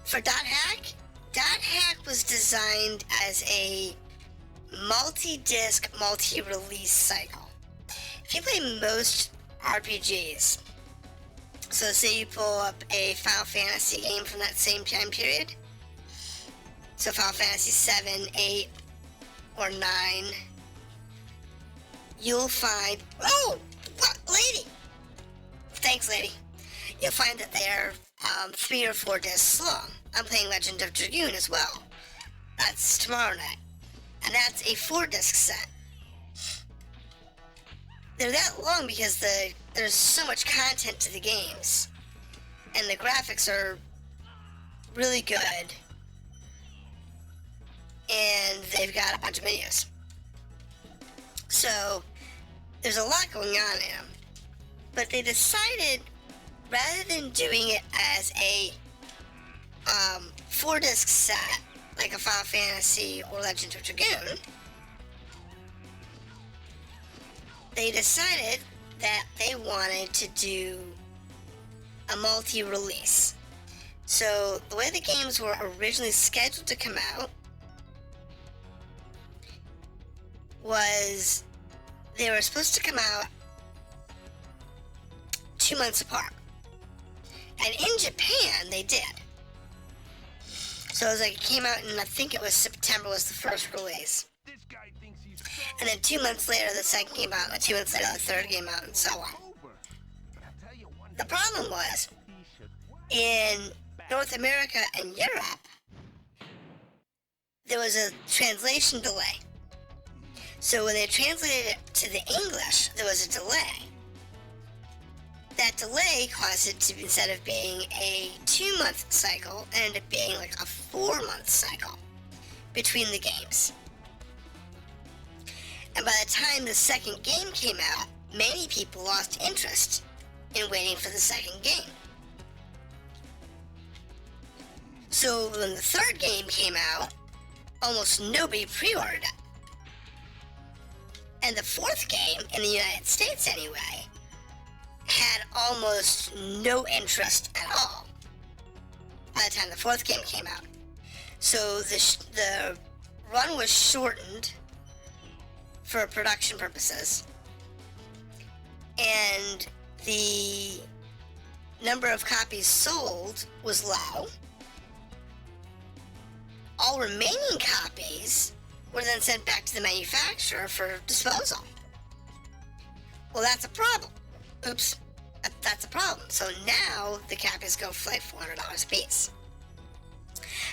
For .hack, .hack was designed as a multi-disc, multi-release cycle. If you play most RPGs, so say you pull up a Final Fantasy game from that same time period, so Final Fantasy 7, 8, or 9, you'll find, oh, what, lady? Thanks, lady. You'll find that they're 3 or 4 discs long. I'm playing Legend of Dragoon as well. That's tomorrow night. And that's a 4-disc set. They're that long because there's so much content to the games. And the graphics are really good. And they've got a bunch of menus. So, there's a lot going on in them. But they decided, rather than doing it as a 4-disc set, like a Final Fantasy or Legend of Dragoon, they decided that they wanted to do a multi-release. So the way the games were originally scheduled to come out was they were supposed to come out 2 months apart. And in Japan, they did. So it was like it came out in, I think it was September was the first release. This guy thinks he's And then 2 months later, the second came out, and 2 months later, the third came out, and so on. over. But I'll tell you one The problem was, he should in North America and Europe, there was a translation delay. So when they translated it to the English, there was a delay. That delay caused it to, instead of being a 2-month cycle, ended up being like a 4-month cycle between the games. And by the time the second game came out, many people lost interest in waiting for the second game. So when the third game came out, almost nobody pre-ordered it. And the fourth game, in the United States anyway, had almost no interest at all by the time the fourth game came out. So the run was shortened for production purposes, and the number of copies sold was low. All remaining copies were then sent back to the manufacturer for disposal. Well, that's a problem. Oops, that's a problem. So now the copies go for like $400 a piece.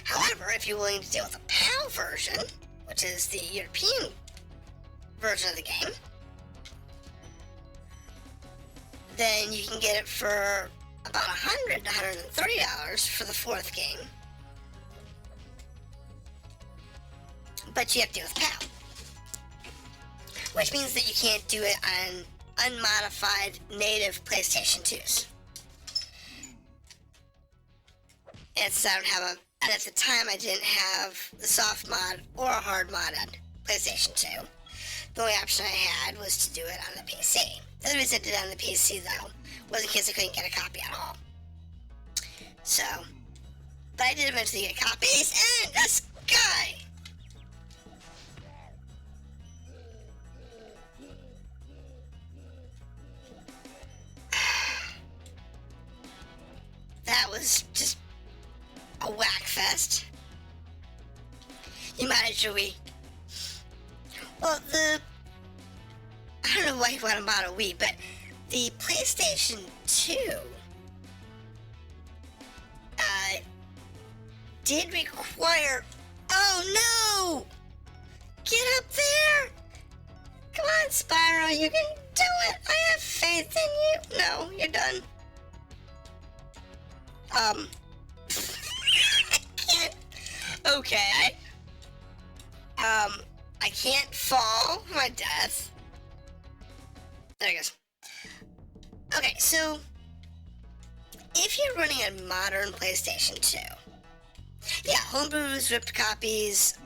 However, if you're willing to deal with a PAL version, which is the European version of the game, then you can get it for about $100 to $130 for the fourth game. But you have to deal with PAL, which means that you can't do it on unmodified native PlayStation 2s. And since I don't have and at the time I didn't have the soft mod or a hard modded PlayStation 2, the only option I had was to do it on the PC. The other reason I did it on the PC though was in case I couldn't get a copy at all. So, but I did eventually get copies, and this guy. That was just a whack fest. You managed to well, I don't know why you want to mod a Wii, but the PlayStation 2 did require, oh no! Get up there! Come on, Spyro, you can do it! I have faith in you! No, you're done. I can't. Okay. I can't fall to my death. There he goes. Okay, so if you're running a modern PlayStation 2, yeah, homebrews, ripped copies,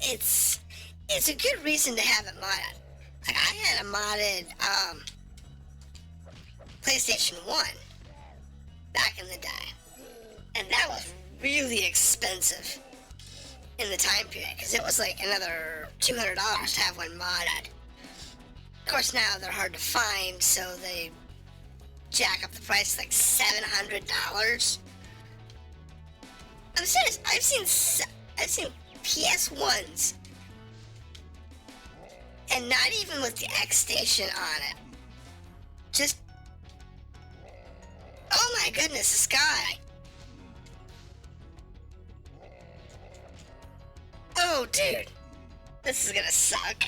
it's a good reason to have it modded. Like, I had a modded PlayStation 1 back in the day, and that was really expensive in the time period, because it was like another $200 to have one modded. Of course, now they're hard to find, so they jack up the price to like $700. I'm serious. I've seen PS1s, and not even with the X station on it. Just, oh my goodness, this guy. Oh, dude, this is gonna suck.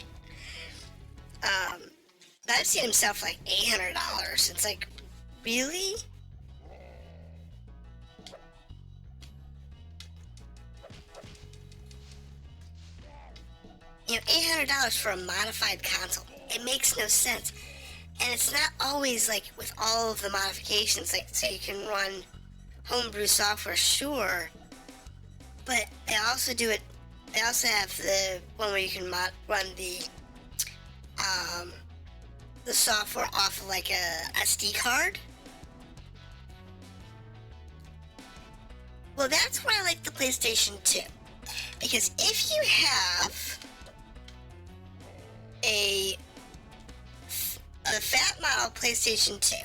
I've seen him sell for like $800. It's like, really? You know, $800 for a modified console. It makes no sense. And it's not always like with all of the modifications, like so you can run homebrew software, sure. But they also do it, they also have the one where you can run the software off of like a SD card. Well, that's why I like the PlayStation 2. Because if you have a fat model PlayStation 2,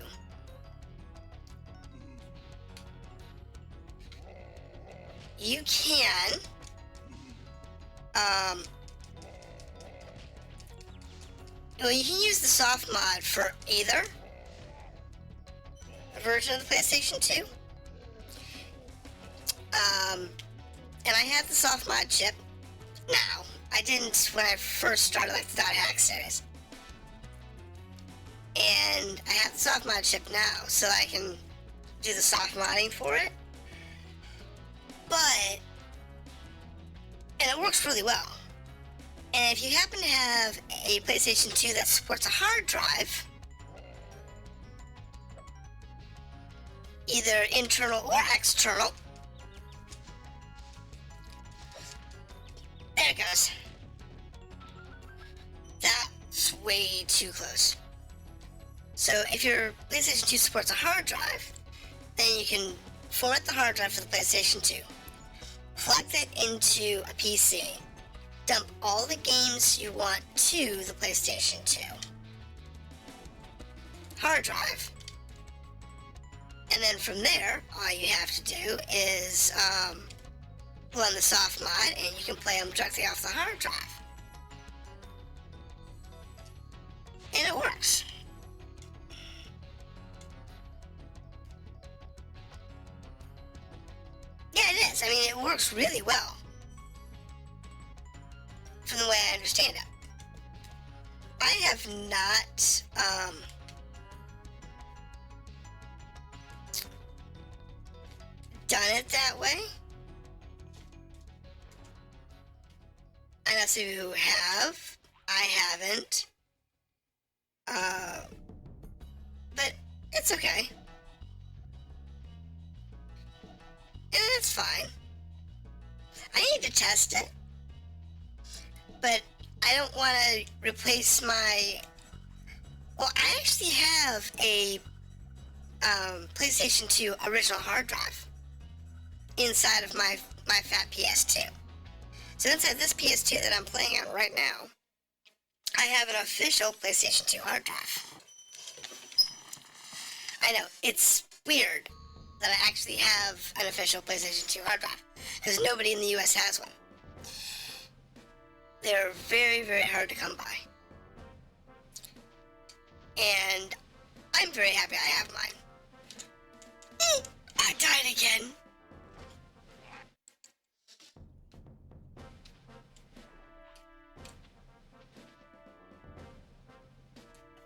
you can well, you can use the soft mod for either version of the PlayStation 2. And I have the soft mod chip now. I didn't when I first started like the Dot Hack series. And I have the soft mod chip now, so I can do the soft modding for it. But, and it works really well. And if you happen to have a PlayStation 2 that supports a hard drive, either internal or external, there it goes. That's way too close. So if your PlayStation 2 supports a hard drive, then you can format the hard drive for the PlayStation 2, plug that into a PC, dump all the games you want to the PlayStation 2 hard drive, and then from there, all you have to do is pull on the soft mod, and you can play them directly off the hard drive. And it works. Yeah, it is. I mean, it works really well. From the way I understand it. I have not, done it that way. I know some who have. I haven't. But it's okay. And it's fine. I need to test it. But I don't want to replace my... Well, I actually have a PlayStation 2 original hard drive inside of my fat PS2. So inside this PS2 that I'm playing on right now, I have an official PlayStation 2 hard drive. I know, it's weird that I actually have an official PlayStation 2 hard drive, because nobody in the US has one. They're very, very hard to come by. And I'm very happy I have mine. I died again.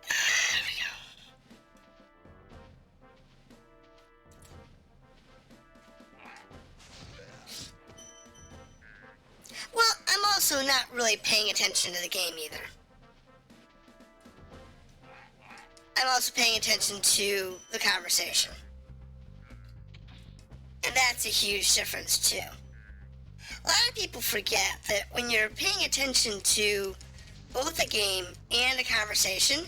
There we go. Well, I'm also not really paying attention to the game either. I'm also paying attention to the conversation. And that's a huge difference too. A lot of people forget that when you're paying attention to both a game and a conversation,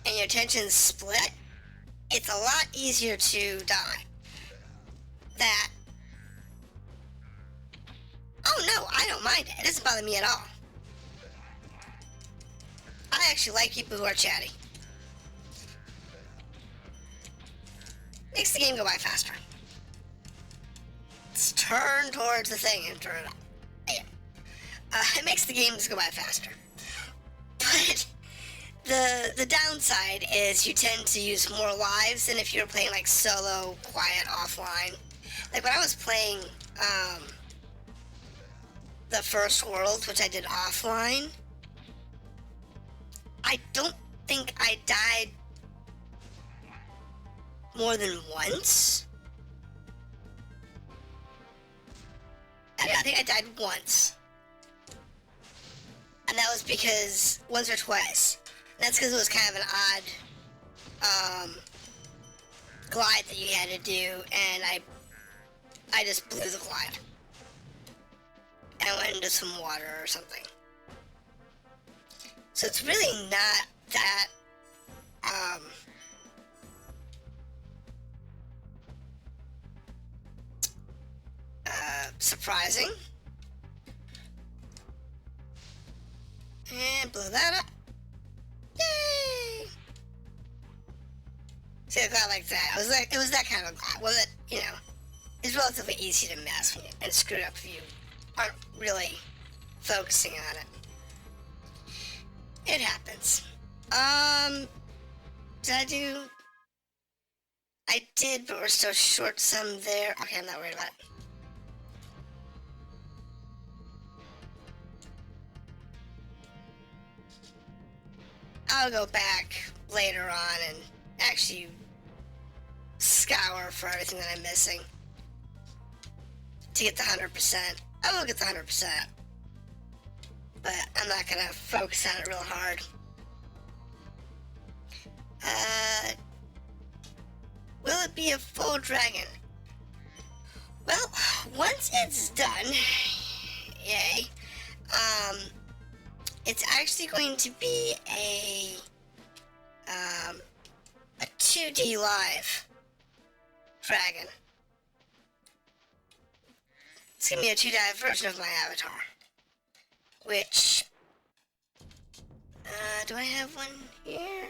and your attention's split, it's a lot easier to die that. Oh no, I don't mind it. It doesn't bother me at all. I actually like people who are chatty. Makes the game go by faster. Let's turn towards the thing and turn it up. Yeah. It makes the games go by faster. But the downside is you tend to use more lives than if you were playing like solo, quiet, offline. Like when I was playing the first world, which I did offline, I don't think I died more than once. I think I died once. And that was because, once or twice. And that's because it was kind of an odd glide that you had to do, and I just blew the glide. And I went into some water or something. So it's really not that surprising. And blow that up. Yay! See, a glide like that. It was that kind of a glide. Well, it's relatively easy to mess with and screw it up if you aren't really focusing on it. It happens. Did I do? I did, but we're still short some there. Okay, I'm not worried about it. I'll go back later on and actually scour for everything that I'm missing to get the 100%. I will get the 100%, but I'm not gonna focus on it real hard. Will it be a full dragon? Well, once it's done, yay, it's actually going to be a 2D live dragon. It's gonna be a 2D version of my avatar, which, do I have one here?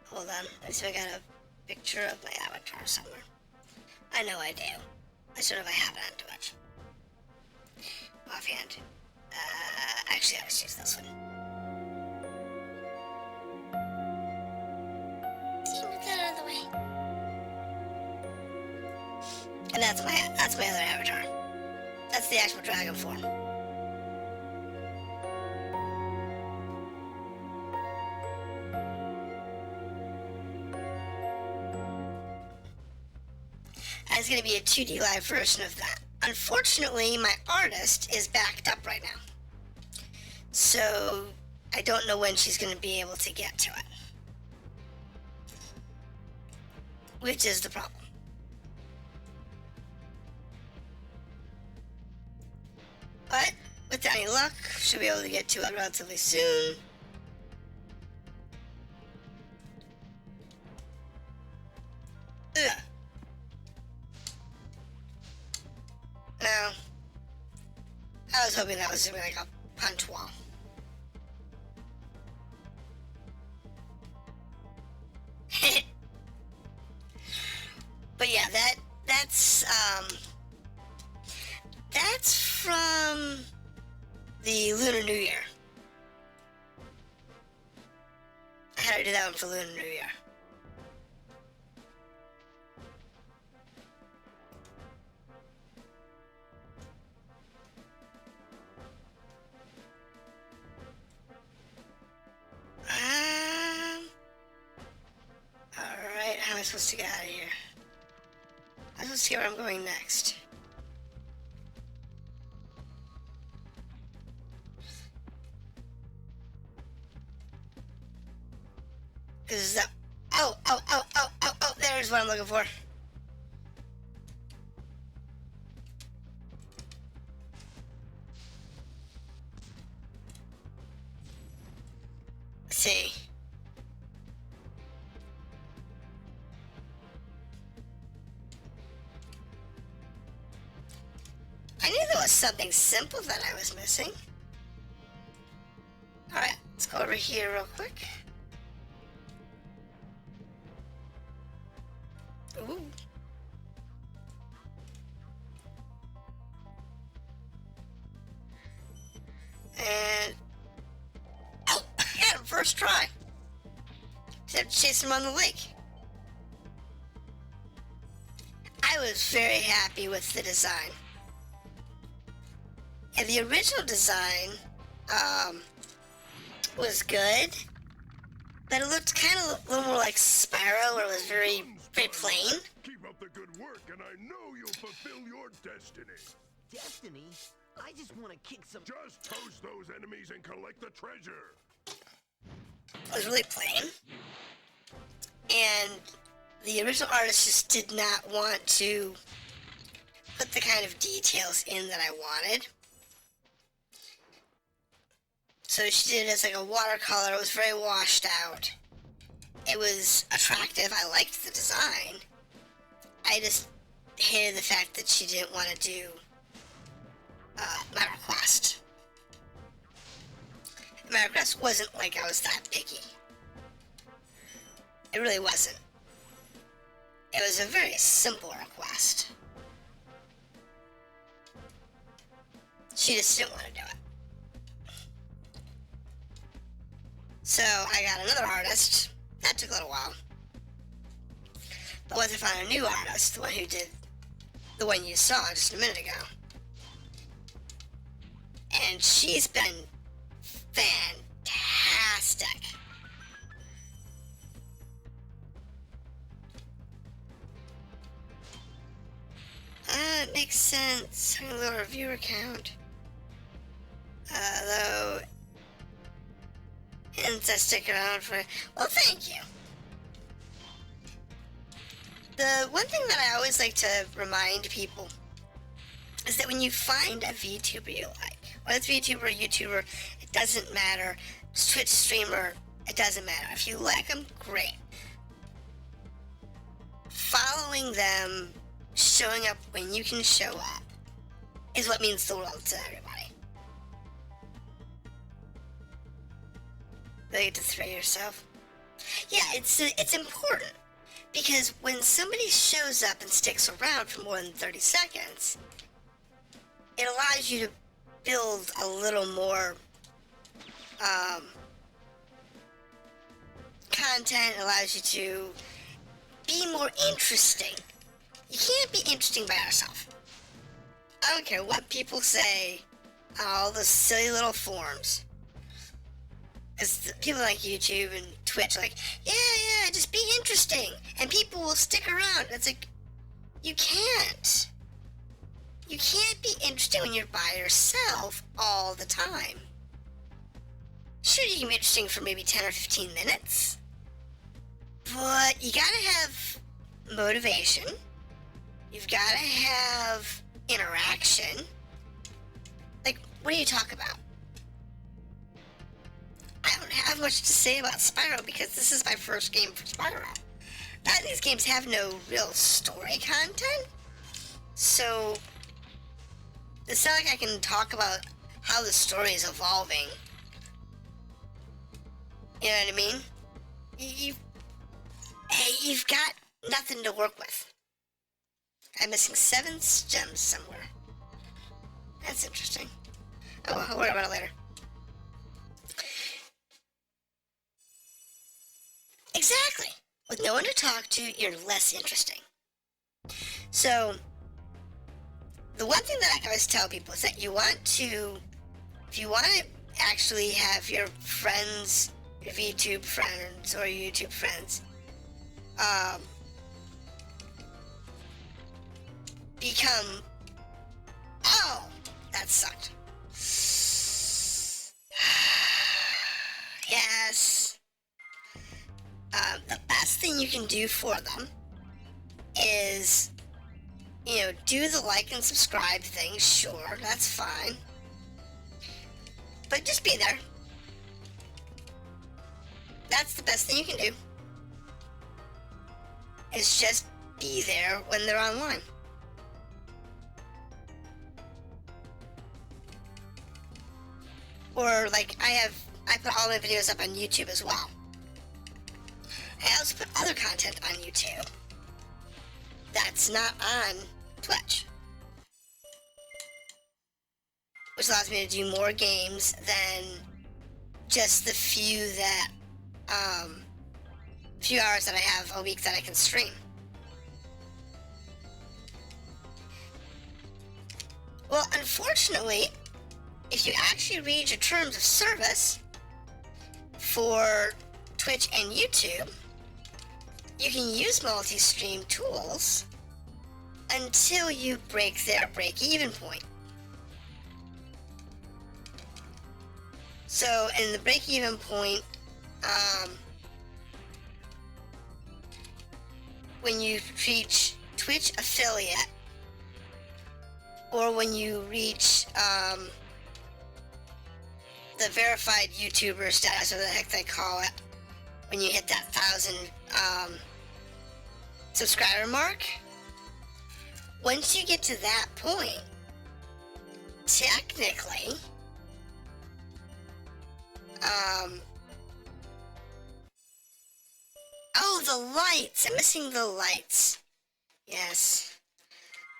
Hold on, let me see if I got a picture of my avatar somewhere. I know I do. I sort of have it on Twitch. Offhand. Actually, I'll just use this one. Move that out of the way. And that's my other avatar. That's the actual dragon form. And it's going to be a 2D live version of that. Unfortunately, my artist is backed up right now. So, I don't know when she's going to be able to get to it. Which is the problem. But, without any luck, she'll be able to get to it relatively soon. Ugh. No. I was hoping that was going to be like a punch wall. But yeah, that's from the Lunar New Year. I had to do that one for Lunar New Year. Alright, how am I supposed to get out of here? I'm supposed to get where I'm going next. Cause that, oh, there's what I'm looking for. Let's see. was something simple that I was missing. Alright, let's go over here real quick. Ooh. And... oh, I got him first try. Just have to chase him on the lake. I was very happy with the design. And the original design was good, but it looked kind of a little more like Spyro, where it was very plain. Keep up the good work, and I know you'll fulfill your destiny. Destiny? I just want to kick some... Just toast those enemies and collect the treasure. It was really plain. And the original artist just did not want to put the kind of details in that I wanted. So she did it as like a watercolor. It was very washed out. It was attractive. I liked the design. I just hated the fact that she didn't want to do my request. My request wasn't like I was that picky. It really wasn't. It was a very simple request. She just didn't want to do it. So I got another artist. That took a little while. But once I found a new artist, the one who did the one you saw just a minute ago. And she's been fantastic. It makes sense. I'm gonna lower viewer count. Though, hints I stick around for. Well, thank you. The one thing that I always like to remind people is that when you find a VTuber you like, whether it's VTuber or YouTuber, it doesn't matter. Twitch streamer, it doesn't matter. If you like them, great. Following them, showing up when you can show up, is what means the world to everybody. Really get to throw yourself. Yeah, it's important. Because when somebody shows up and sticks around for more than 30 seconds, it allows you to build a little more content. It allows you to be more interesting. You can't be interesting by yourself. I don't care what people say on all the silly little forums. Because people like YouTube and Twitch are like, yeah, just be interesting. And people will stick around. It's like, you can't. You can't be interesting when you're by yourself all the time. Sure, you can be interesting for maybe 10 or 15 minutes. But you gotta have motivation. You've gotta have interaction. Like, what do you talk about? I don't have much to say about Spyro because this is my first game for Spyro. A lot of these games have no real story content. So, it's not like I can talk about how the story is evolving. You know what I mean? You've got nothing to work with. I'm missing 7 gems somewhere. That's interesting. Oh, well, I'll worry about it later. Exactly. With no one to talk to, you're less interesting. So, the one thing that I can always tell people is that you want to, if you want to actually have your friends, your VTube friends or YouTube friends, become, oh, that sucked. Yes. The best thing you can do for them is, do the like and subscribe thing. Sure, that's fine. But just be there. That's the best thing you can do. Is just be there when they're online. or like I put all my videos up on YouTube as well. I also put other content on YouTube that's not on Twitch, which allows me to do more games than just the few hours that I have a week that I can stream. Well, unfortunately, if you actually read your terms of service for Twitch and YouTube, you can use multi-stream tools until you break their break-even point. So, in the break-even point, when you reach Twitch affiliate, or when you reach the verified YouTuber status, or the heck they call it, when you hit that 1,000 subscriber mark, once you get to that point, technically, oh, the lights! I'm missing the lights. Yes.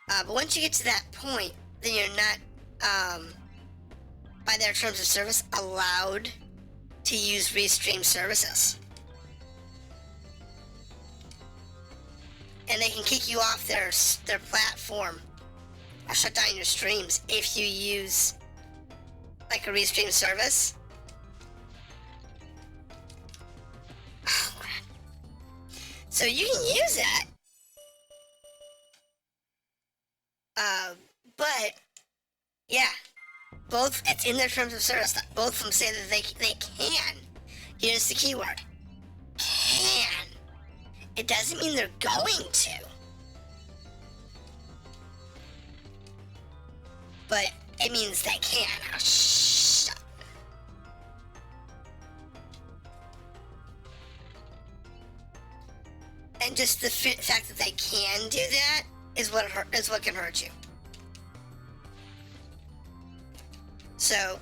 But once you get to that point, then you're not, by their terms of service, allowed to use restream services. And they can kick you off their platform or shut down your streams if you use like a restream service. Oh, crap. So you can use it. But yeah, both, it's in their terms of service. Both of them say that they can. Here's the keyword: can. It doesn't mean they're going to. But it means they can. Oh, shut up. And just the fact that they can do that is what can hurt you. So,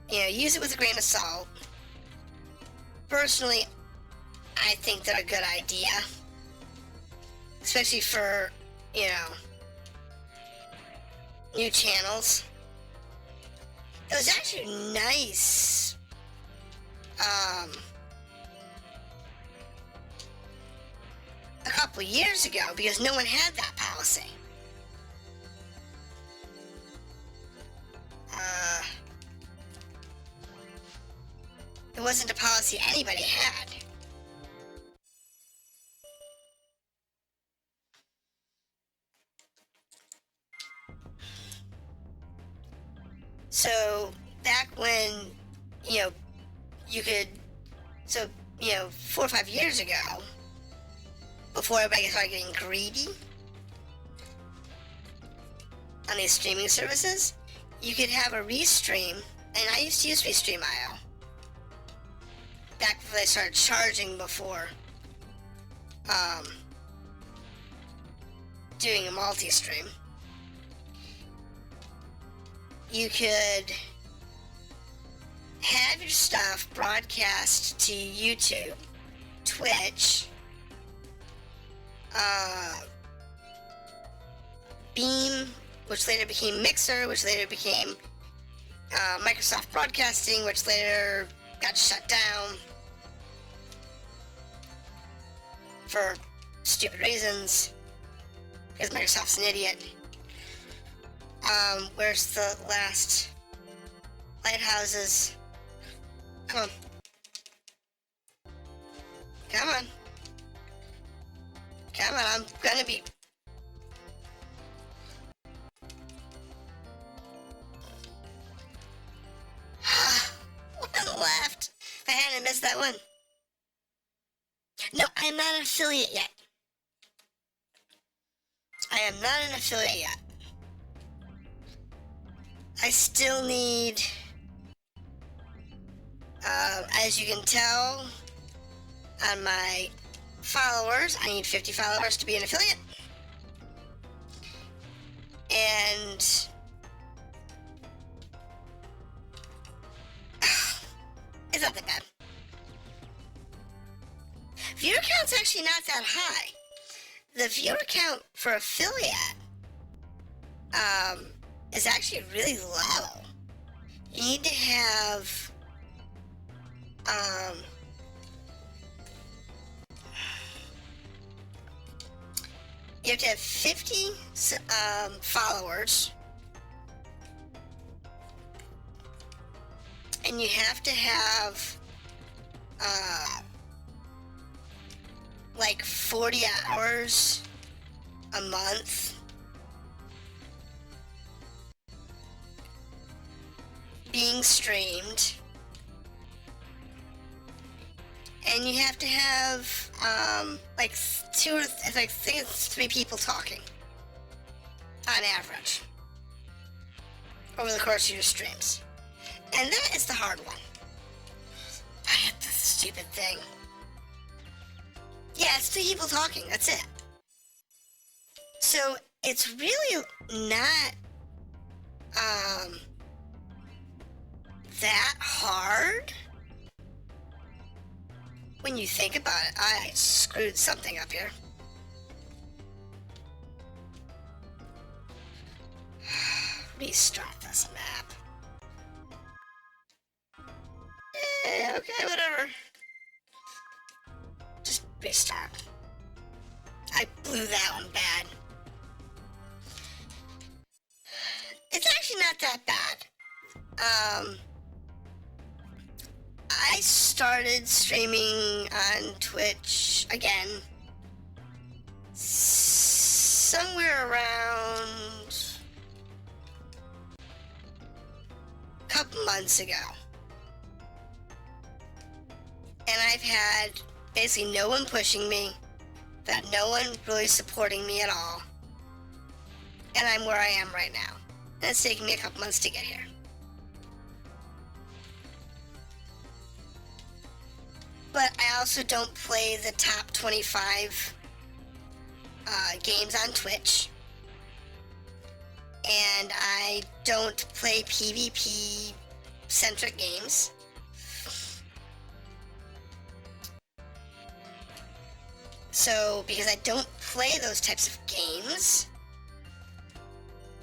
use it with a grain of salt. Personally, I think they're a good idea, especially for, new channels. It was actually nice, a couple years ago, because no one had that policy. It wasn't a policy anybody had. So, back when, you could, 4 or 5 years ago, before everybody started getting greedy on these streaming services, you could have a restream, and I used to use Restream.io back before they started charging before doing a multi-stream. You could have your stuff broadcast to YouTube, Twitch, Beam, which later became Mixer, which later became Microsoft Broadcasting, which later got shut down for stupid reasons, because Microsoft's an idiot. Where's the last lighthouses? Come on. Come on. Come on, I'm gonna be... One left. I hadn't missed that one. No, I'm not an affiliate yet. I am not an affiliate yet. I still need, as you can tell on my followers, I need 50 followers to be an affiliate. And count's actually not that high. The viewer count for affiliate is actually really low. You need to have you have to have 50 followers, and you have to have like 40 hours a month being streamed, and you have to have like I think it's 3 people talking on average over the course of your streams, and that is the hard one. I hate this stupid thing. Yeah, it's 3 people talking, that's it. So it's really not that hard when you think about it. I screwed something up here. Restart this map. Okay, whatever. Just restart. I blew that one bad. It's actually not that bad. I started streaming on Twitch again somewhere around a couple months ago. And I've had basically no one pushing me, that no one really supporting me at all. And I'm where I am right now. And it's taken me a couple months to get here. But I also don't play the top 25 games on Twitch. And I don't play PvP-centric games. So, because I don't play those types of games,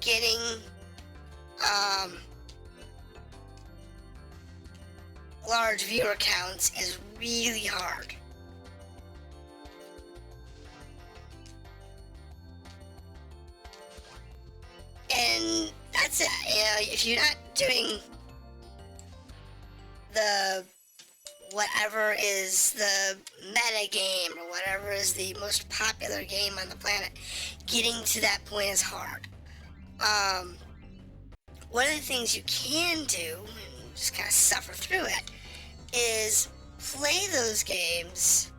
getting large viewer counts is really hard. And that's it. You know, if you're not doing the whatever is the meta game or whatever is the most popular game on the planet, getting to that point is hard. One of the things you can do, and just kind of suffer through it, is play those games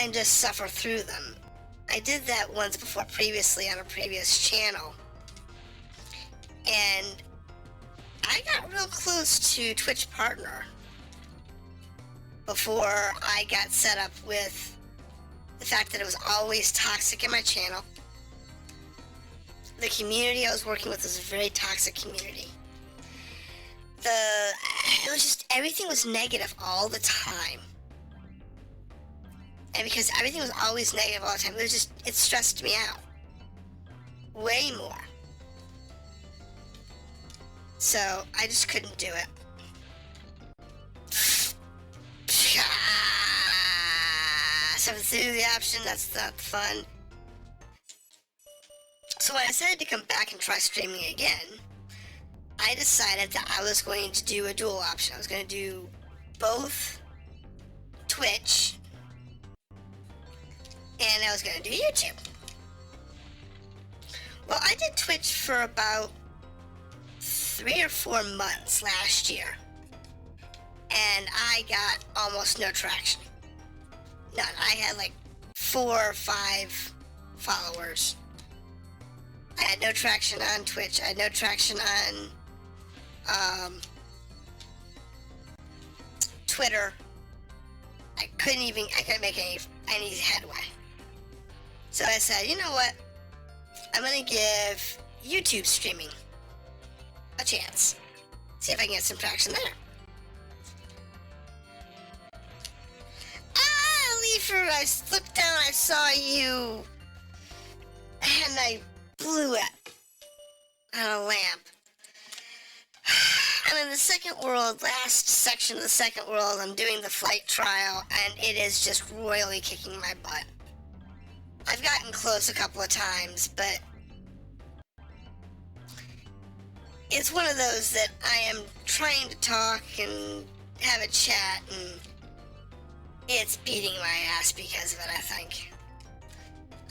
and just suffer through them. I did that once before previously on a previous channel, and I got real close to Twitch partner before I got set up with the fact that it was always toxic in my channel. The community I was working with was a very toxic community. It was just, everything was negative all the time. And because everything was always negative all the time, it stressed me out. Way more. So, I just couldn't do it. So through the option, that's not fun. So when I decided to come back and try streaming again, I decided that I was going to do a dual option. I was going to do both Twitch and I was going to do YouTube. Well, I did Twitch for about 3 or 4 months last year, and I got almost no traction. None. I had like 4 or 5 followers. I had no traction on Twitch. I had no traction on Twitter. I couldn't make any headway. So I said, you know what? I'm gonna give YouTube streaming a chance. See if I can get some traction there. Leafer, I looked down, I saw you, and I blew it on a lamp. I'm in the second world, last section of the second world. I'm doing the flight trial, and it is just royally kicking my butt. I've gotten close a couple of times, but it's one of those that I am trying to talk and have a chat, and it's beating my ass because of it, I think.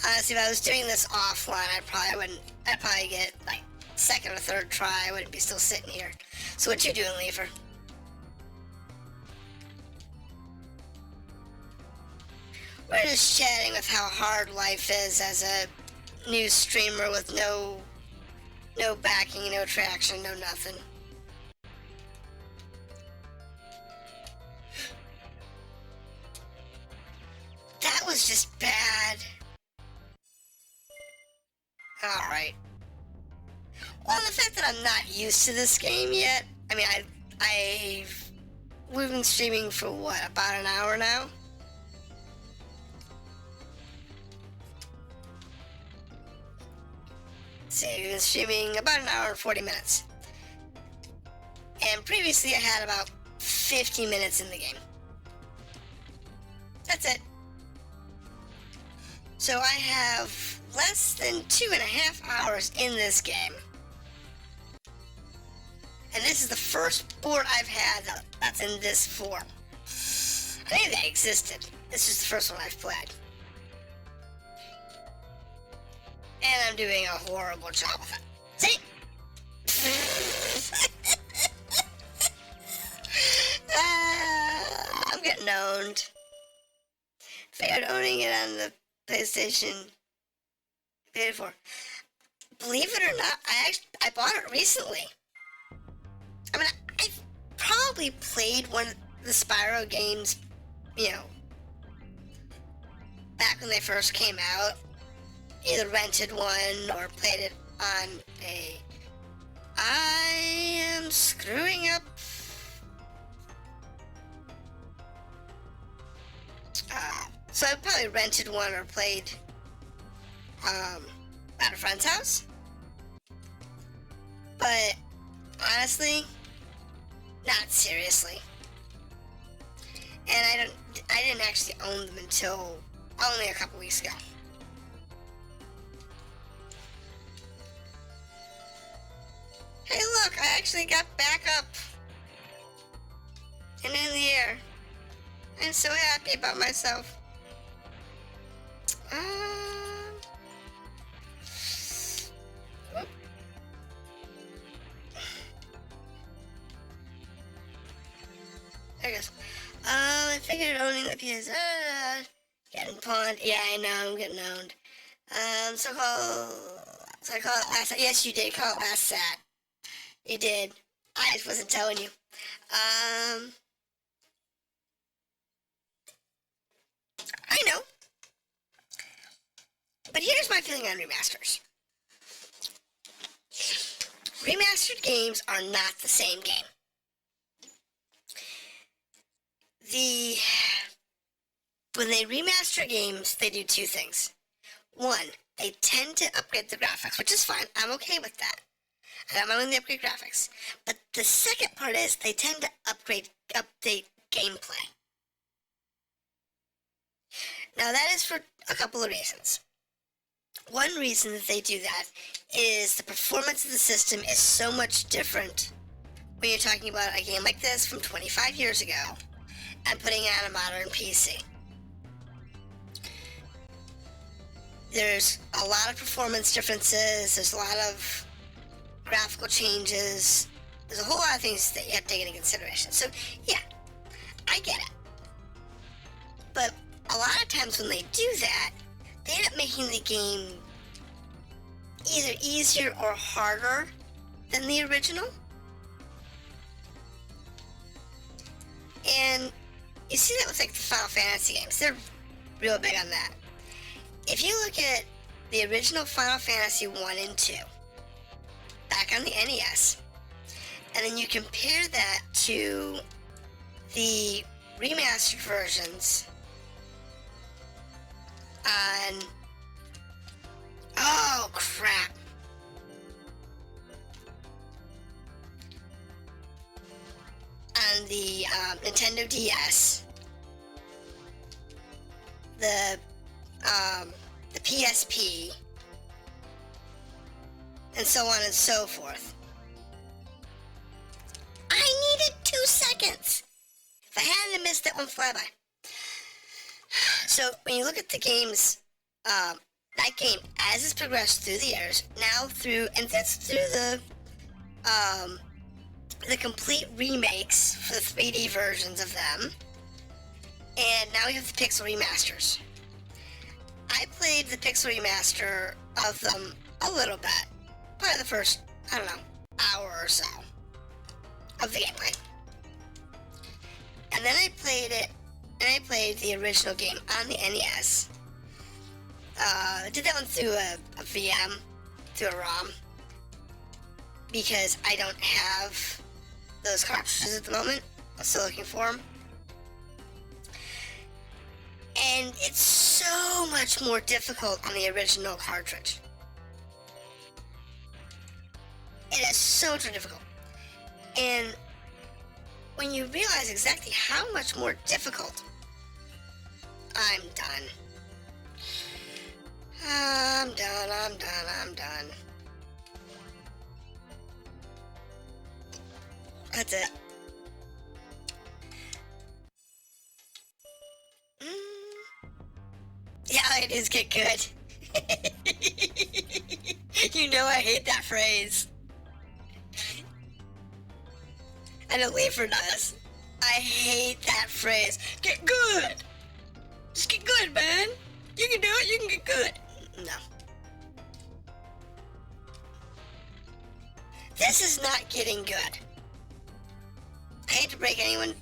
Honestly, if I was doing this offline, I'd probably get, like, second or third try. I wouldn't be still sitting here. So what you doing, Leafer? We're just chatting with how hard life is as a new streamer with no backing, no traction, no nothing. That was just bad. Alright. Well, the fact that I'm not used to this game yet, I mean, we've been streaming for what, about an hour now? So we've been streaming about an hour and 40 minutes. And previously I had about 50 minutes in the game. That's it. So I have less than 2.5 hours in this game. And this is the first board I've had that's in this form. I think they existed. This is the first one I've played. And I'm doing a horrible job of it. See? I'm getting owned. Figured owning it on the PlayStation. Paid it for. Believe it or not, I bought it recently. I mean, I've probably played one of the Spyro games, you know, back when they first came out. Either rented one or played it on a... I am screwing up. So I probably rented one or played at a friend's house. But honestly, not seriously. And I didn't actually own them until only a couple weeks ago. Hey look, I actually got back up and in the air. I'm so happy about myself. There it goes. I figured owning the PS. Getting pawned. Yeah, I know, I'm getting owned. So I call it last. Yes, you did call it last sat. You did. I just wasn't telling you. I know. But here's my feeling on remasters. Remastered games are not the same game. When they remaster games, they do two things. One, they tend to upgrade the graphics, which is fine. I'm okay with that. I'm not only upgrade graphics. But the second part is they tend to update gameplay. Now that is for a couple of reasons. One reason that they do that is the performance of the system is so much different when you're talking about a game like this from 25 years ago and putting it on a modern PC. There's a lot of performance differences, there's a lot of graphical changes, there's a whole lot of things that you have to take into consideration. So yeah, I get it. But a lot of times when they do that, they end up making the game either easier or harder than the original. And you see that with like the Final Fantasy games. They're real big on that. If you look at the original Final Fantasy 1 and 2, back on the NES, and then you compare that to the remastered versions on... Oh, crap. On the Nintendo DS, the PSP, and so on and so forth. I needed 2 seconds. If I hadn't missed that one flyby. So when you look at the games, that game as it's progressed through the years, now through, and that's through the complete remakes for the 3D versions of them, and now we have the pixel remasters. I played the pixel remaster of them a little bit, probably the first, I don't know, hour or so of the gameplay. And then I played it, and I played the original game on the NES. I did that one through a VM, through a ROM, because I don't have those cartridges at the moment. I'm still looking for them. And it's so much more difficult on the original cartridge. It is so much more difficult. And when you realize exactly how much more difficult, I'm done. I'm done. That's it. Yeah, it is get good. You know I hate that phrase. I know Leaford does. I hate that phrase. Get good! Just get good, man. You can do it, you can get good. No. This is not getting good. I hate to break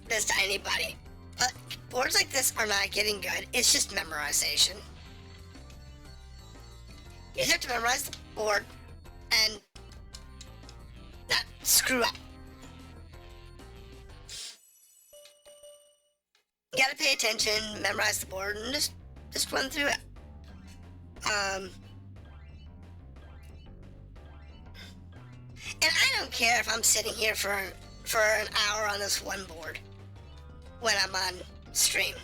this to anybody, but boards like this are not getting good. It's just memorization. You just have to memorize the board and not screw up. You gotta pay attention, memorize the board, and just run through it. And I don't care if I'm sitting here for an hour on this one board when I'm on stream.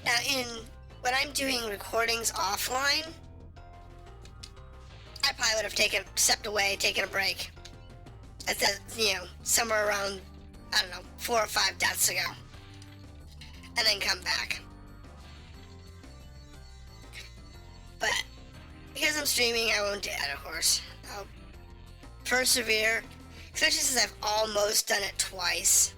Now, when I'm doing recordings offline, I probably would have stepped away, taken a break. Somewhere around, I don't know, 4 or 5 deaths ago. And then come back. But because I'm streaming, I won't do that, of course. I'll persevere, especially since I've almost done it twice.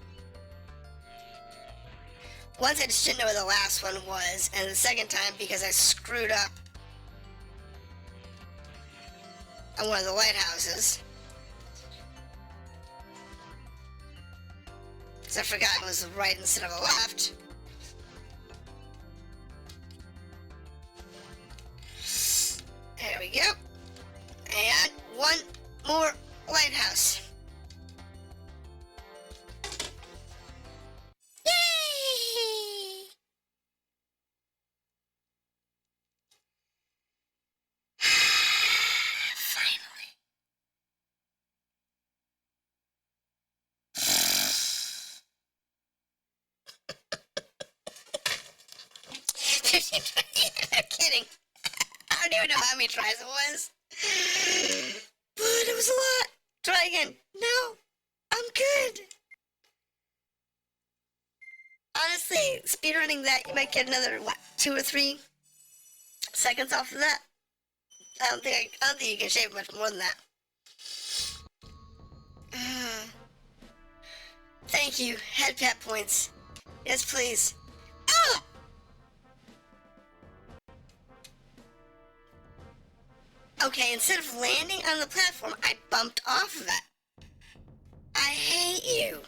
Once I just didn't know where the last one was, and the second time because I screwed up on one of the lighthouses. Because I forgot it was the right instead of the left. There we go. And one more lighthouse. Yay! Finally. I'm kidding. I don't even know how many tries it was. But it was a lot. Try again. No, I'm good. Honestly, speedrunning that, you might get another, 2 or 3 seconds off of that. I don't think you can shave much more than that. Thank you. Head pat points. Yes, please. Oh! Okay, instead of landing on the platform, I bumped off of it. I hate you.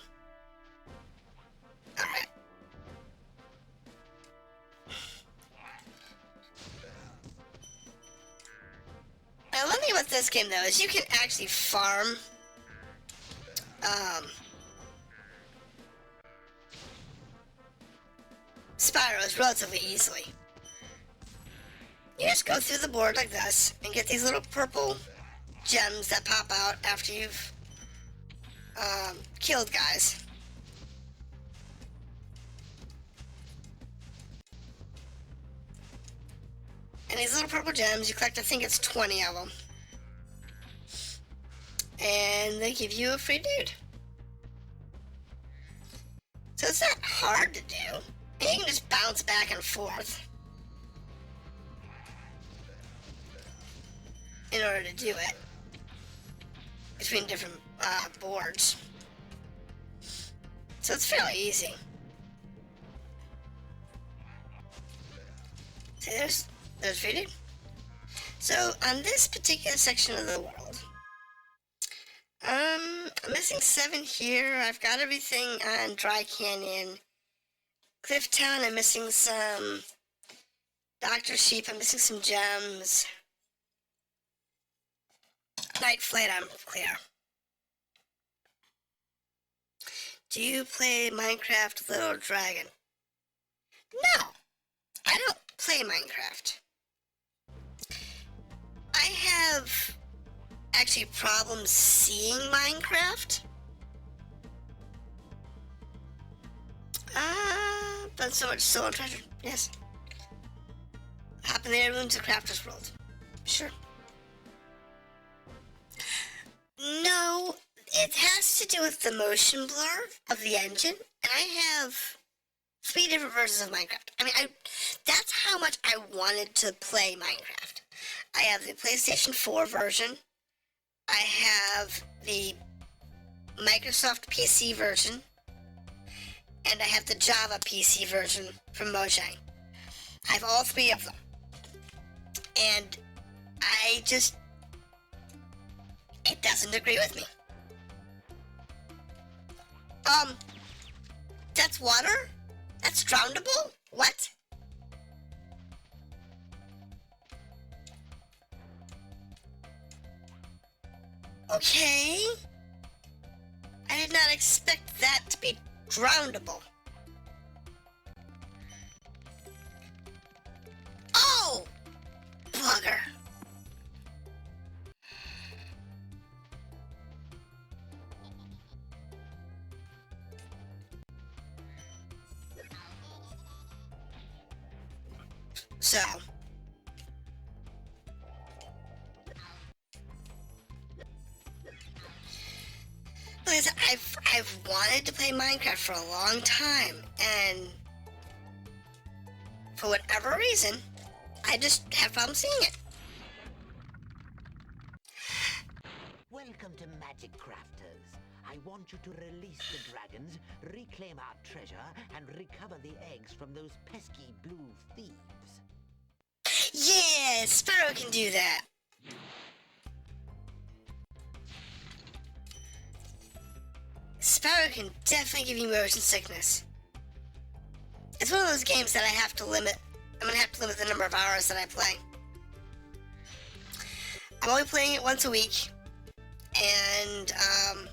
Alright. Now, one thing about this game, though, is you can actually farm, Spyros relatively easily. You just go through the board like this and get these little purple gems that pop out after you've killed guys. And these little purple gems, you collect, I think it's 20 of them. And they give you a free dude. So it's not hard to do. And you can just bounce back and forth in order to do it between different boards. So it's fairly easy. See, there's free dude. So on this particular section of the world, I'm missing 7 here. I've got everything on Dry Canyon. Clifftown, I'm missing some Dr. Sheep, I'm missing some gems. Night Flight, I'm clear. Do you play Minecraft Little Dragon? No, I don't play Minecraft. I have actually problems seeing Minecraft. But so much stolen treasure, yes. Hop in the airroom to Crafter's World. Sure. No, it has to do with the motion blur of the engine, and I have 3 different versions of Minecraft. I mean, that's how much I wanted to play Minecraft. I have the PlayStation 4 version. I have the Microsoft PC version. And I have the Java PC version from Mojang. I have all 3 of them. And it doesn't agree with me. That's water? That's drownable? What? Okay. I did not expect that to be drownable. Oh! Bugger. So, like I said, I've wanted to play Minecraft for a long time, and for whatever reason, I just have problems seeing it. Welcome to Magic Crafters. I want you to release the dragons, reclaim our treasure, and recover the eggs from those pesky blue thieves. Yeah, Spyro can do that. Spyro can definitely give you motion sickness. It's one of those games that I have to limit. I'm gonna have to limit the number of hours that I play. I'm only playing it once a week, and I'm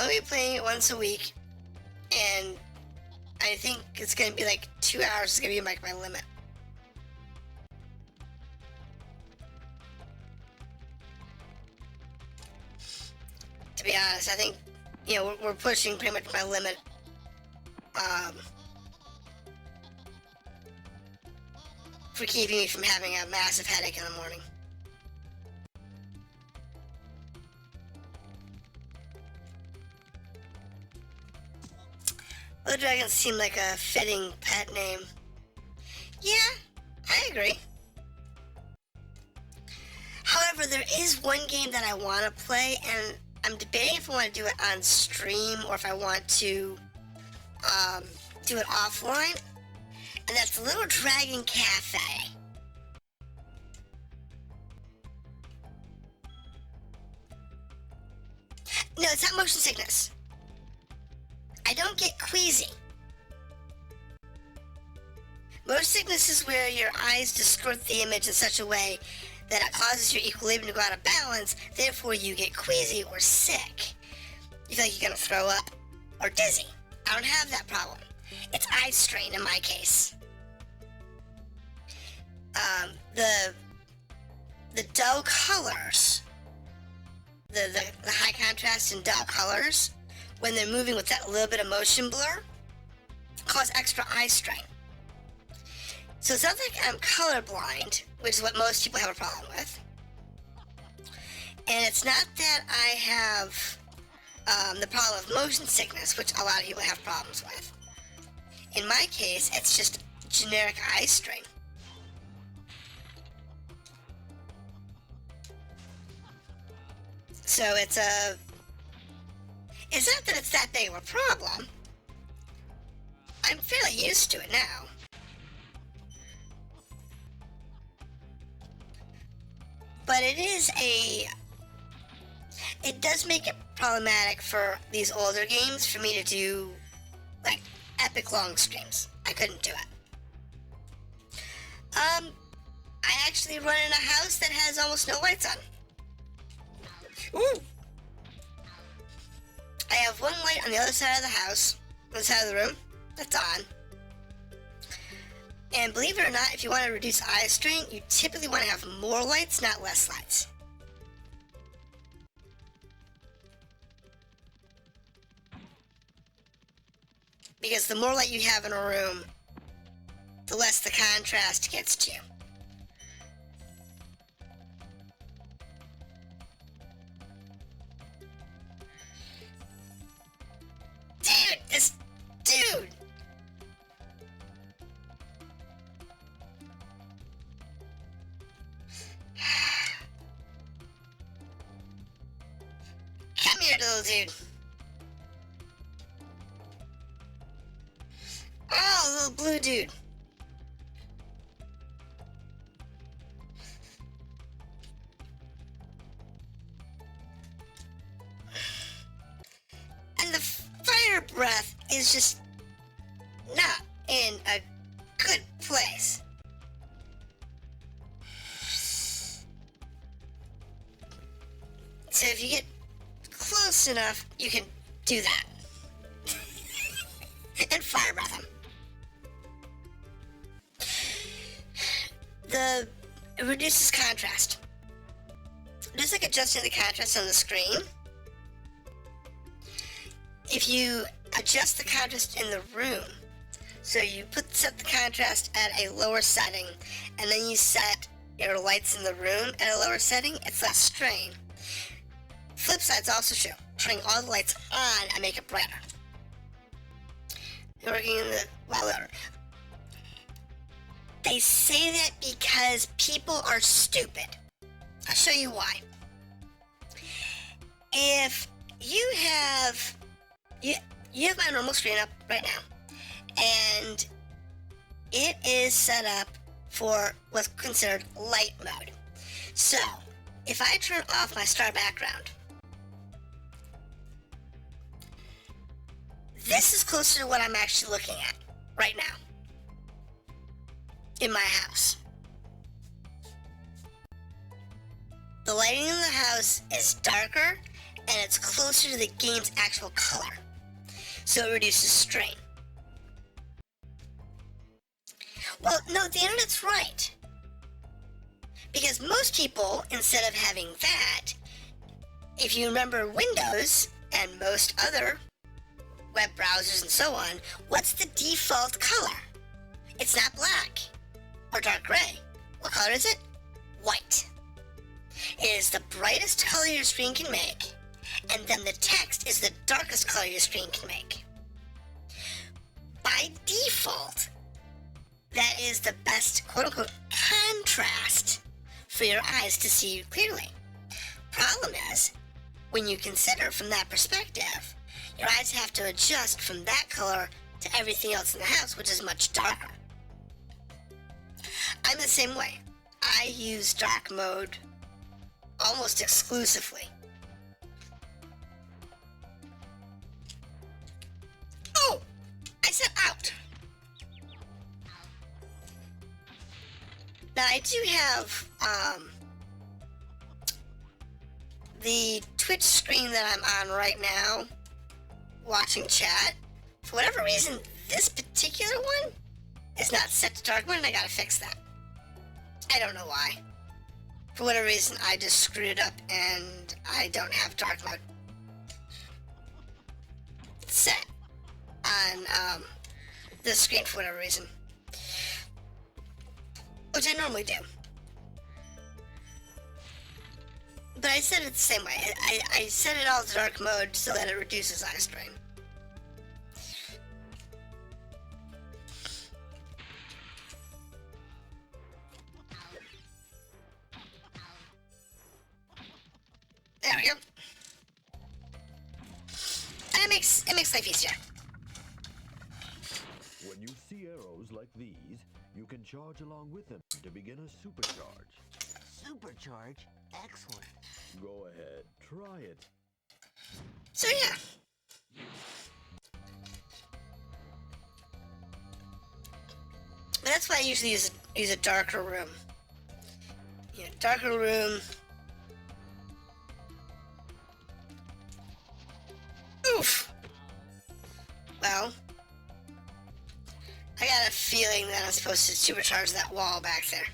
only playing it once a week, and I think it's gonna be like 2 hours is gonna be like my limit. To be honest, I think, you know, we're pushing pretty much my limit. For keeping me from having a massive headache in the morning. The dragons seem like a fitting pet name. Yeah, I agree. However, there is one game that I want to play, and I'm debating if I want to do it on stream or if I want to do it offline, and that's Little Dragon Cafe. No, it's not motion sickness. I don't get queasy. Motion sickness is where your eyes distort the image in such a way that it causes your equilibrium to go out of balance, therefore you get queasy or sick. You feel like you're gonna throw up or dizzy. I don't have that problem. It's eye strain in my case. The dull colors, the high contrast and dull colors, when they're moving with that little bit of motion blur, cause extra eye strain. So it's not like I'm colorblind, which is what most people have a problem with. And it's not that I have the problem of motion sickness, which a lot of people have problems with. In my case, it's just generic eye strain. So it's not that it's that big of a problem. I'm fairly used to it now. But it does make it problematic for these older games for me to do, like, epic long streams. I couldn't do it. I actually run in a house that has almost no lights on. Ooh! I have one light on the other side of the house, on the side of the room, that's on. And believe it or not, if you want to reduce eye strain, you typically want to have more lights, not less lights. Because the more light you have in a room, the less the contrast gets to you. Dude, this dude! Come here, little dude. Oh, little blue dude. And the fire breath is just not in a good place. So if you get close enough, you can do that. And fire breath him. It reduces contrast. Just like adjusting the contrast on the screen, if you adjust the contrast in the room, so you set the contrast at a lower setting, and then you set your lights in the room at a lower setting, it's less strain. Flip side's also true. Turning all the lights on and make it brighter. Working in the well, they say that because people are stupid. I'll show you why. If you have my normal screen up right now, and it is set up for what's considered light mode. So if I turn off my star background, this is closer to what I'm actually looking at right now in my house. The lighting in the house is darker and it's closer to the game's actual color, so it reduces strain. Well, no, the internet's right. Because most people, instead of having that, if you remember Windows and most other web browsers and so on, what's the default color? It's not black or dark gray. What color is it? White. It is the brightest color your screen can make, and then the text is the darkest color your screen can make. By default, that is the best quote-unquote contrast for your eyes to see clearly. Problem is, when you consider from that perspective, your eyes have to adjust from that color to everything else in the house, which is much darker. I'm the same way. I use dark mode almost exclusively. Oh! I said out! Now I do have the Twitch screen that I'm on right now, watching chat, for whatever reason, this particular one is not set to dark mode, and I gotta fix that. I don't know why. For whatever reason, I just screwed it up, and I don't have dark mode set on this screen for whatever reason, which I normally do. But I set it the same way. I set it all to dark mode so that it reduces eye strain. There we go. And it makes life easier. When you see arrows like these, you can charge along with them to begin a supercharge. Supercharge? Excellent. Go ahead, try it. So yeah. But that's why I usually use a darker room. Yeah, darker room. Oof. Well, I got a feeling that I'm supposed to supercharge that wall back there.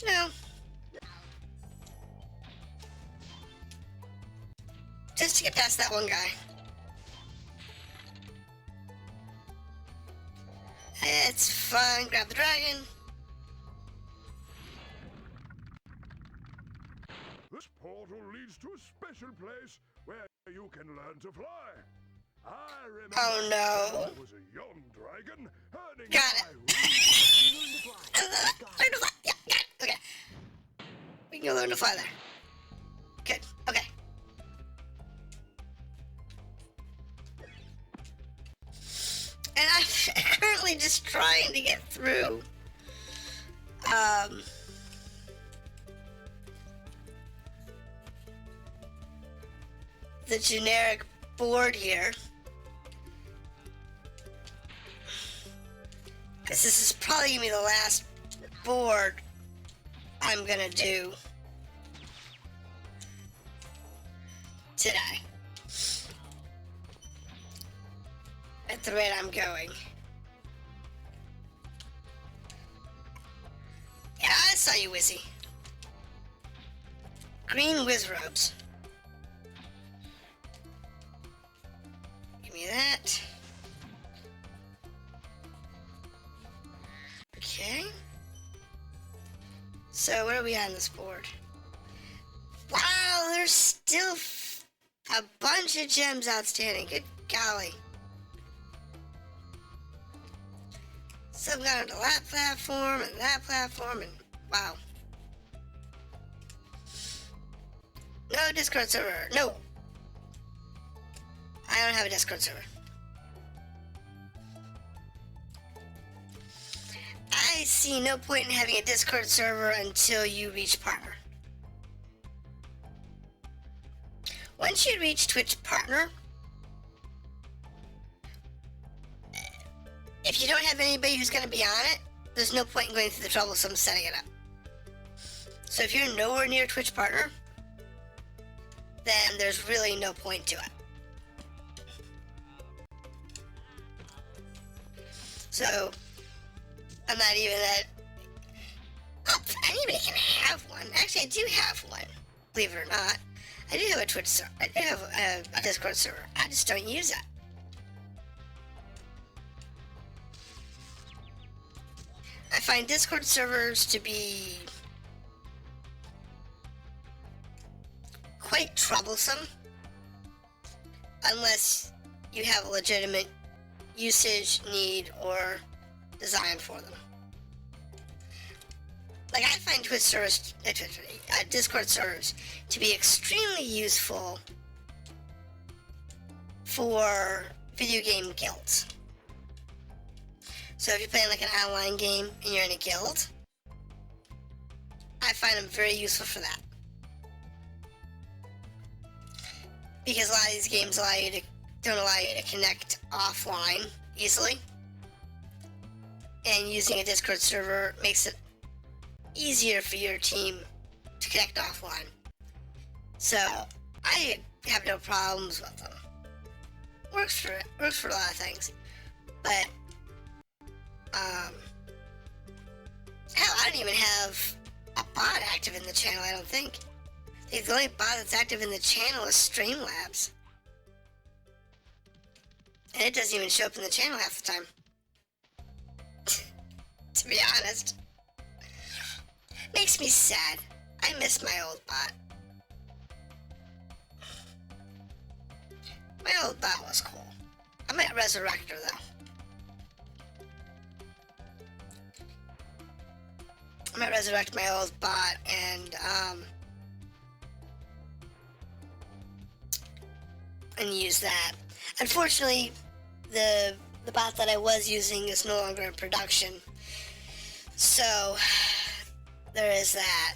No. Just to get past that one guy. It's fun. Grab the dragon. This portal leads to a special place where you can learn to fly. I remember Oh no. when I was a young dragon earning Got it. Learn to fly. Yeah, got it. Okay. We can go learn to fly there. Good. Okay. And I'm currently just trying to get through the generic board here. Because this is probably going to be the last board I'm going to do today. At the rate I'm going. Yeah, I saw you, Wizzy. Green whiz robes. Give me that. Okay. So, where are we on this board? Wow, there's still a bunch of gems outstanding. Good golly. So I've got onto that platform and that platform and wow. No Discord server. No. I don't have a Discord server. I see no point in having a Discord server until you reach partner. Once you reach Twitch partner, if you don't have anybody who's going to be on it, there's no point in going through the troublesome setting it up. So if you're nowhere near Twitch partner, then there's really no point to it. So, I'm not even that... Oh, anybody can have one. Actually, I do have one, believe it or not. I do have a Twitch server. I do have a Discord server. I just don't use it. I find Discord servers to be quite troublesome unless you have a legitimate usage, need, or design for them. Like, I find Discord servers to be extremely useful for video game guilds. So if you're playing like an online game and you're in a guild, I find them very useful for that. Because a lot of these games allow you to don't allow you to connect offline easily. And using a Discord server makes it easier for your team to connect offline. So I have no problems with them. Works for a lot of things. But hell, I don't even have a bot active in the channel, I don't think. I think the only bot that's active in the channel is Streamlabs. And it doesn't even show up in the channel half the time. To be honest. Makes me sad. I miss my old bot. My old bot was cool. I might resurrect her though. I might resurrect my old bot and use that. Unfortunately, the bot that I was using is no longer in production. So there is that.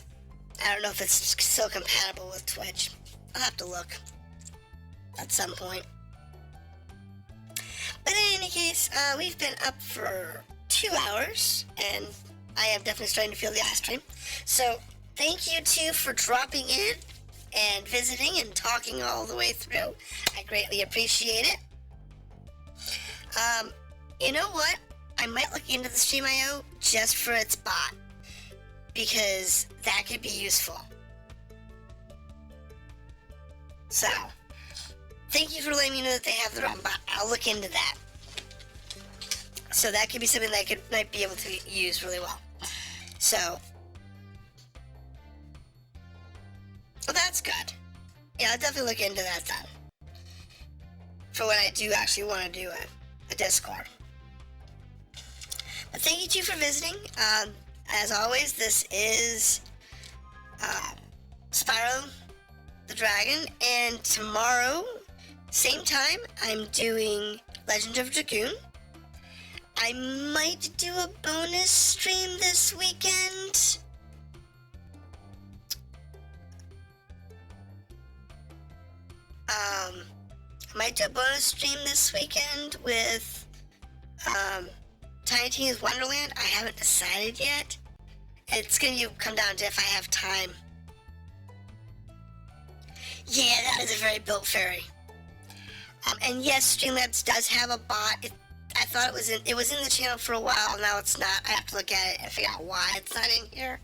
I don't know if it's still compatible with Twitch. I'll have to look at some point. But in any case, we've been up for 2 hours, and I am definitely starting to feel the ice cream. So thank you two for dropping in and visiting and talking all the way through. I greatly appreciate it. You know what? I might look into the Stream.io just for its bot, because that could be useful. So, thank you for letting me know that they have their own bot. I'll look into that. So that could be something that I might be able to use really well. So, well, that's good. Yeah, I'll definitely look into that then. For when I do actually want to do a Discord. But thank you two for visiting. As always, this is Spyro the Dragon, and tomorrow, same time, I'm doing Legend of Dragoon. I might do a bonus stream this weekend. I might do a bonus stream this weekend with Tiny Tina's Wonderland. I haven't decided yet. It's going to come down to if I have time. Yeah, that is a very built fairy. And yes, Streamlabs does have a bot. I thought it was in the channel for a while. Now it's not. I have to look at it and figure out why it's not in here.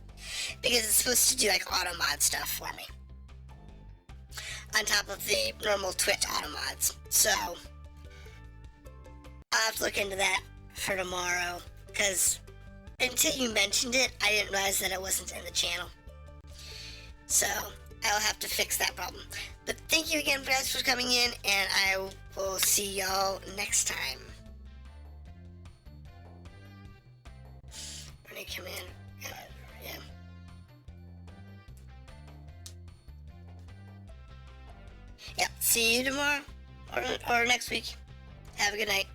Because it's supposed to do like auto mod stuff for me. On top of the normal Twitch auto mods. So I'll have to look into that for tomorrow. Because until you mentioned it, I didn't realize that it wasn't in the channel. So I'll have to fix that problem. But thank you again, guys, for coming in, and I will see y'all next time. When I come in, yeah. Yep, see you tomorrow, or next week. Have a good night.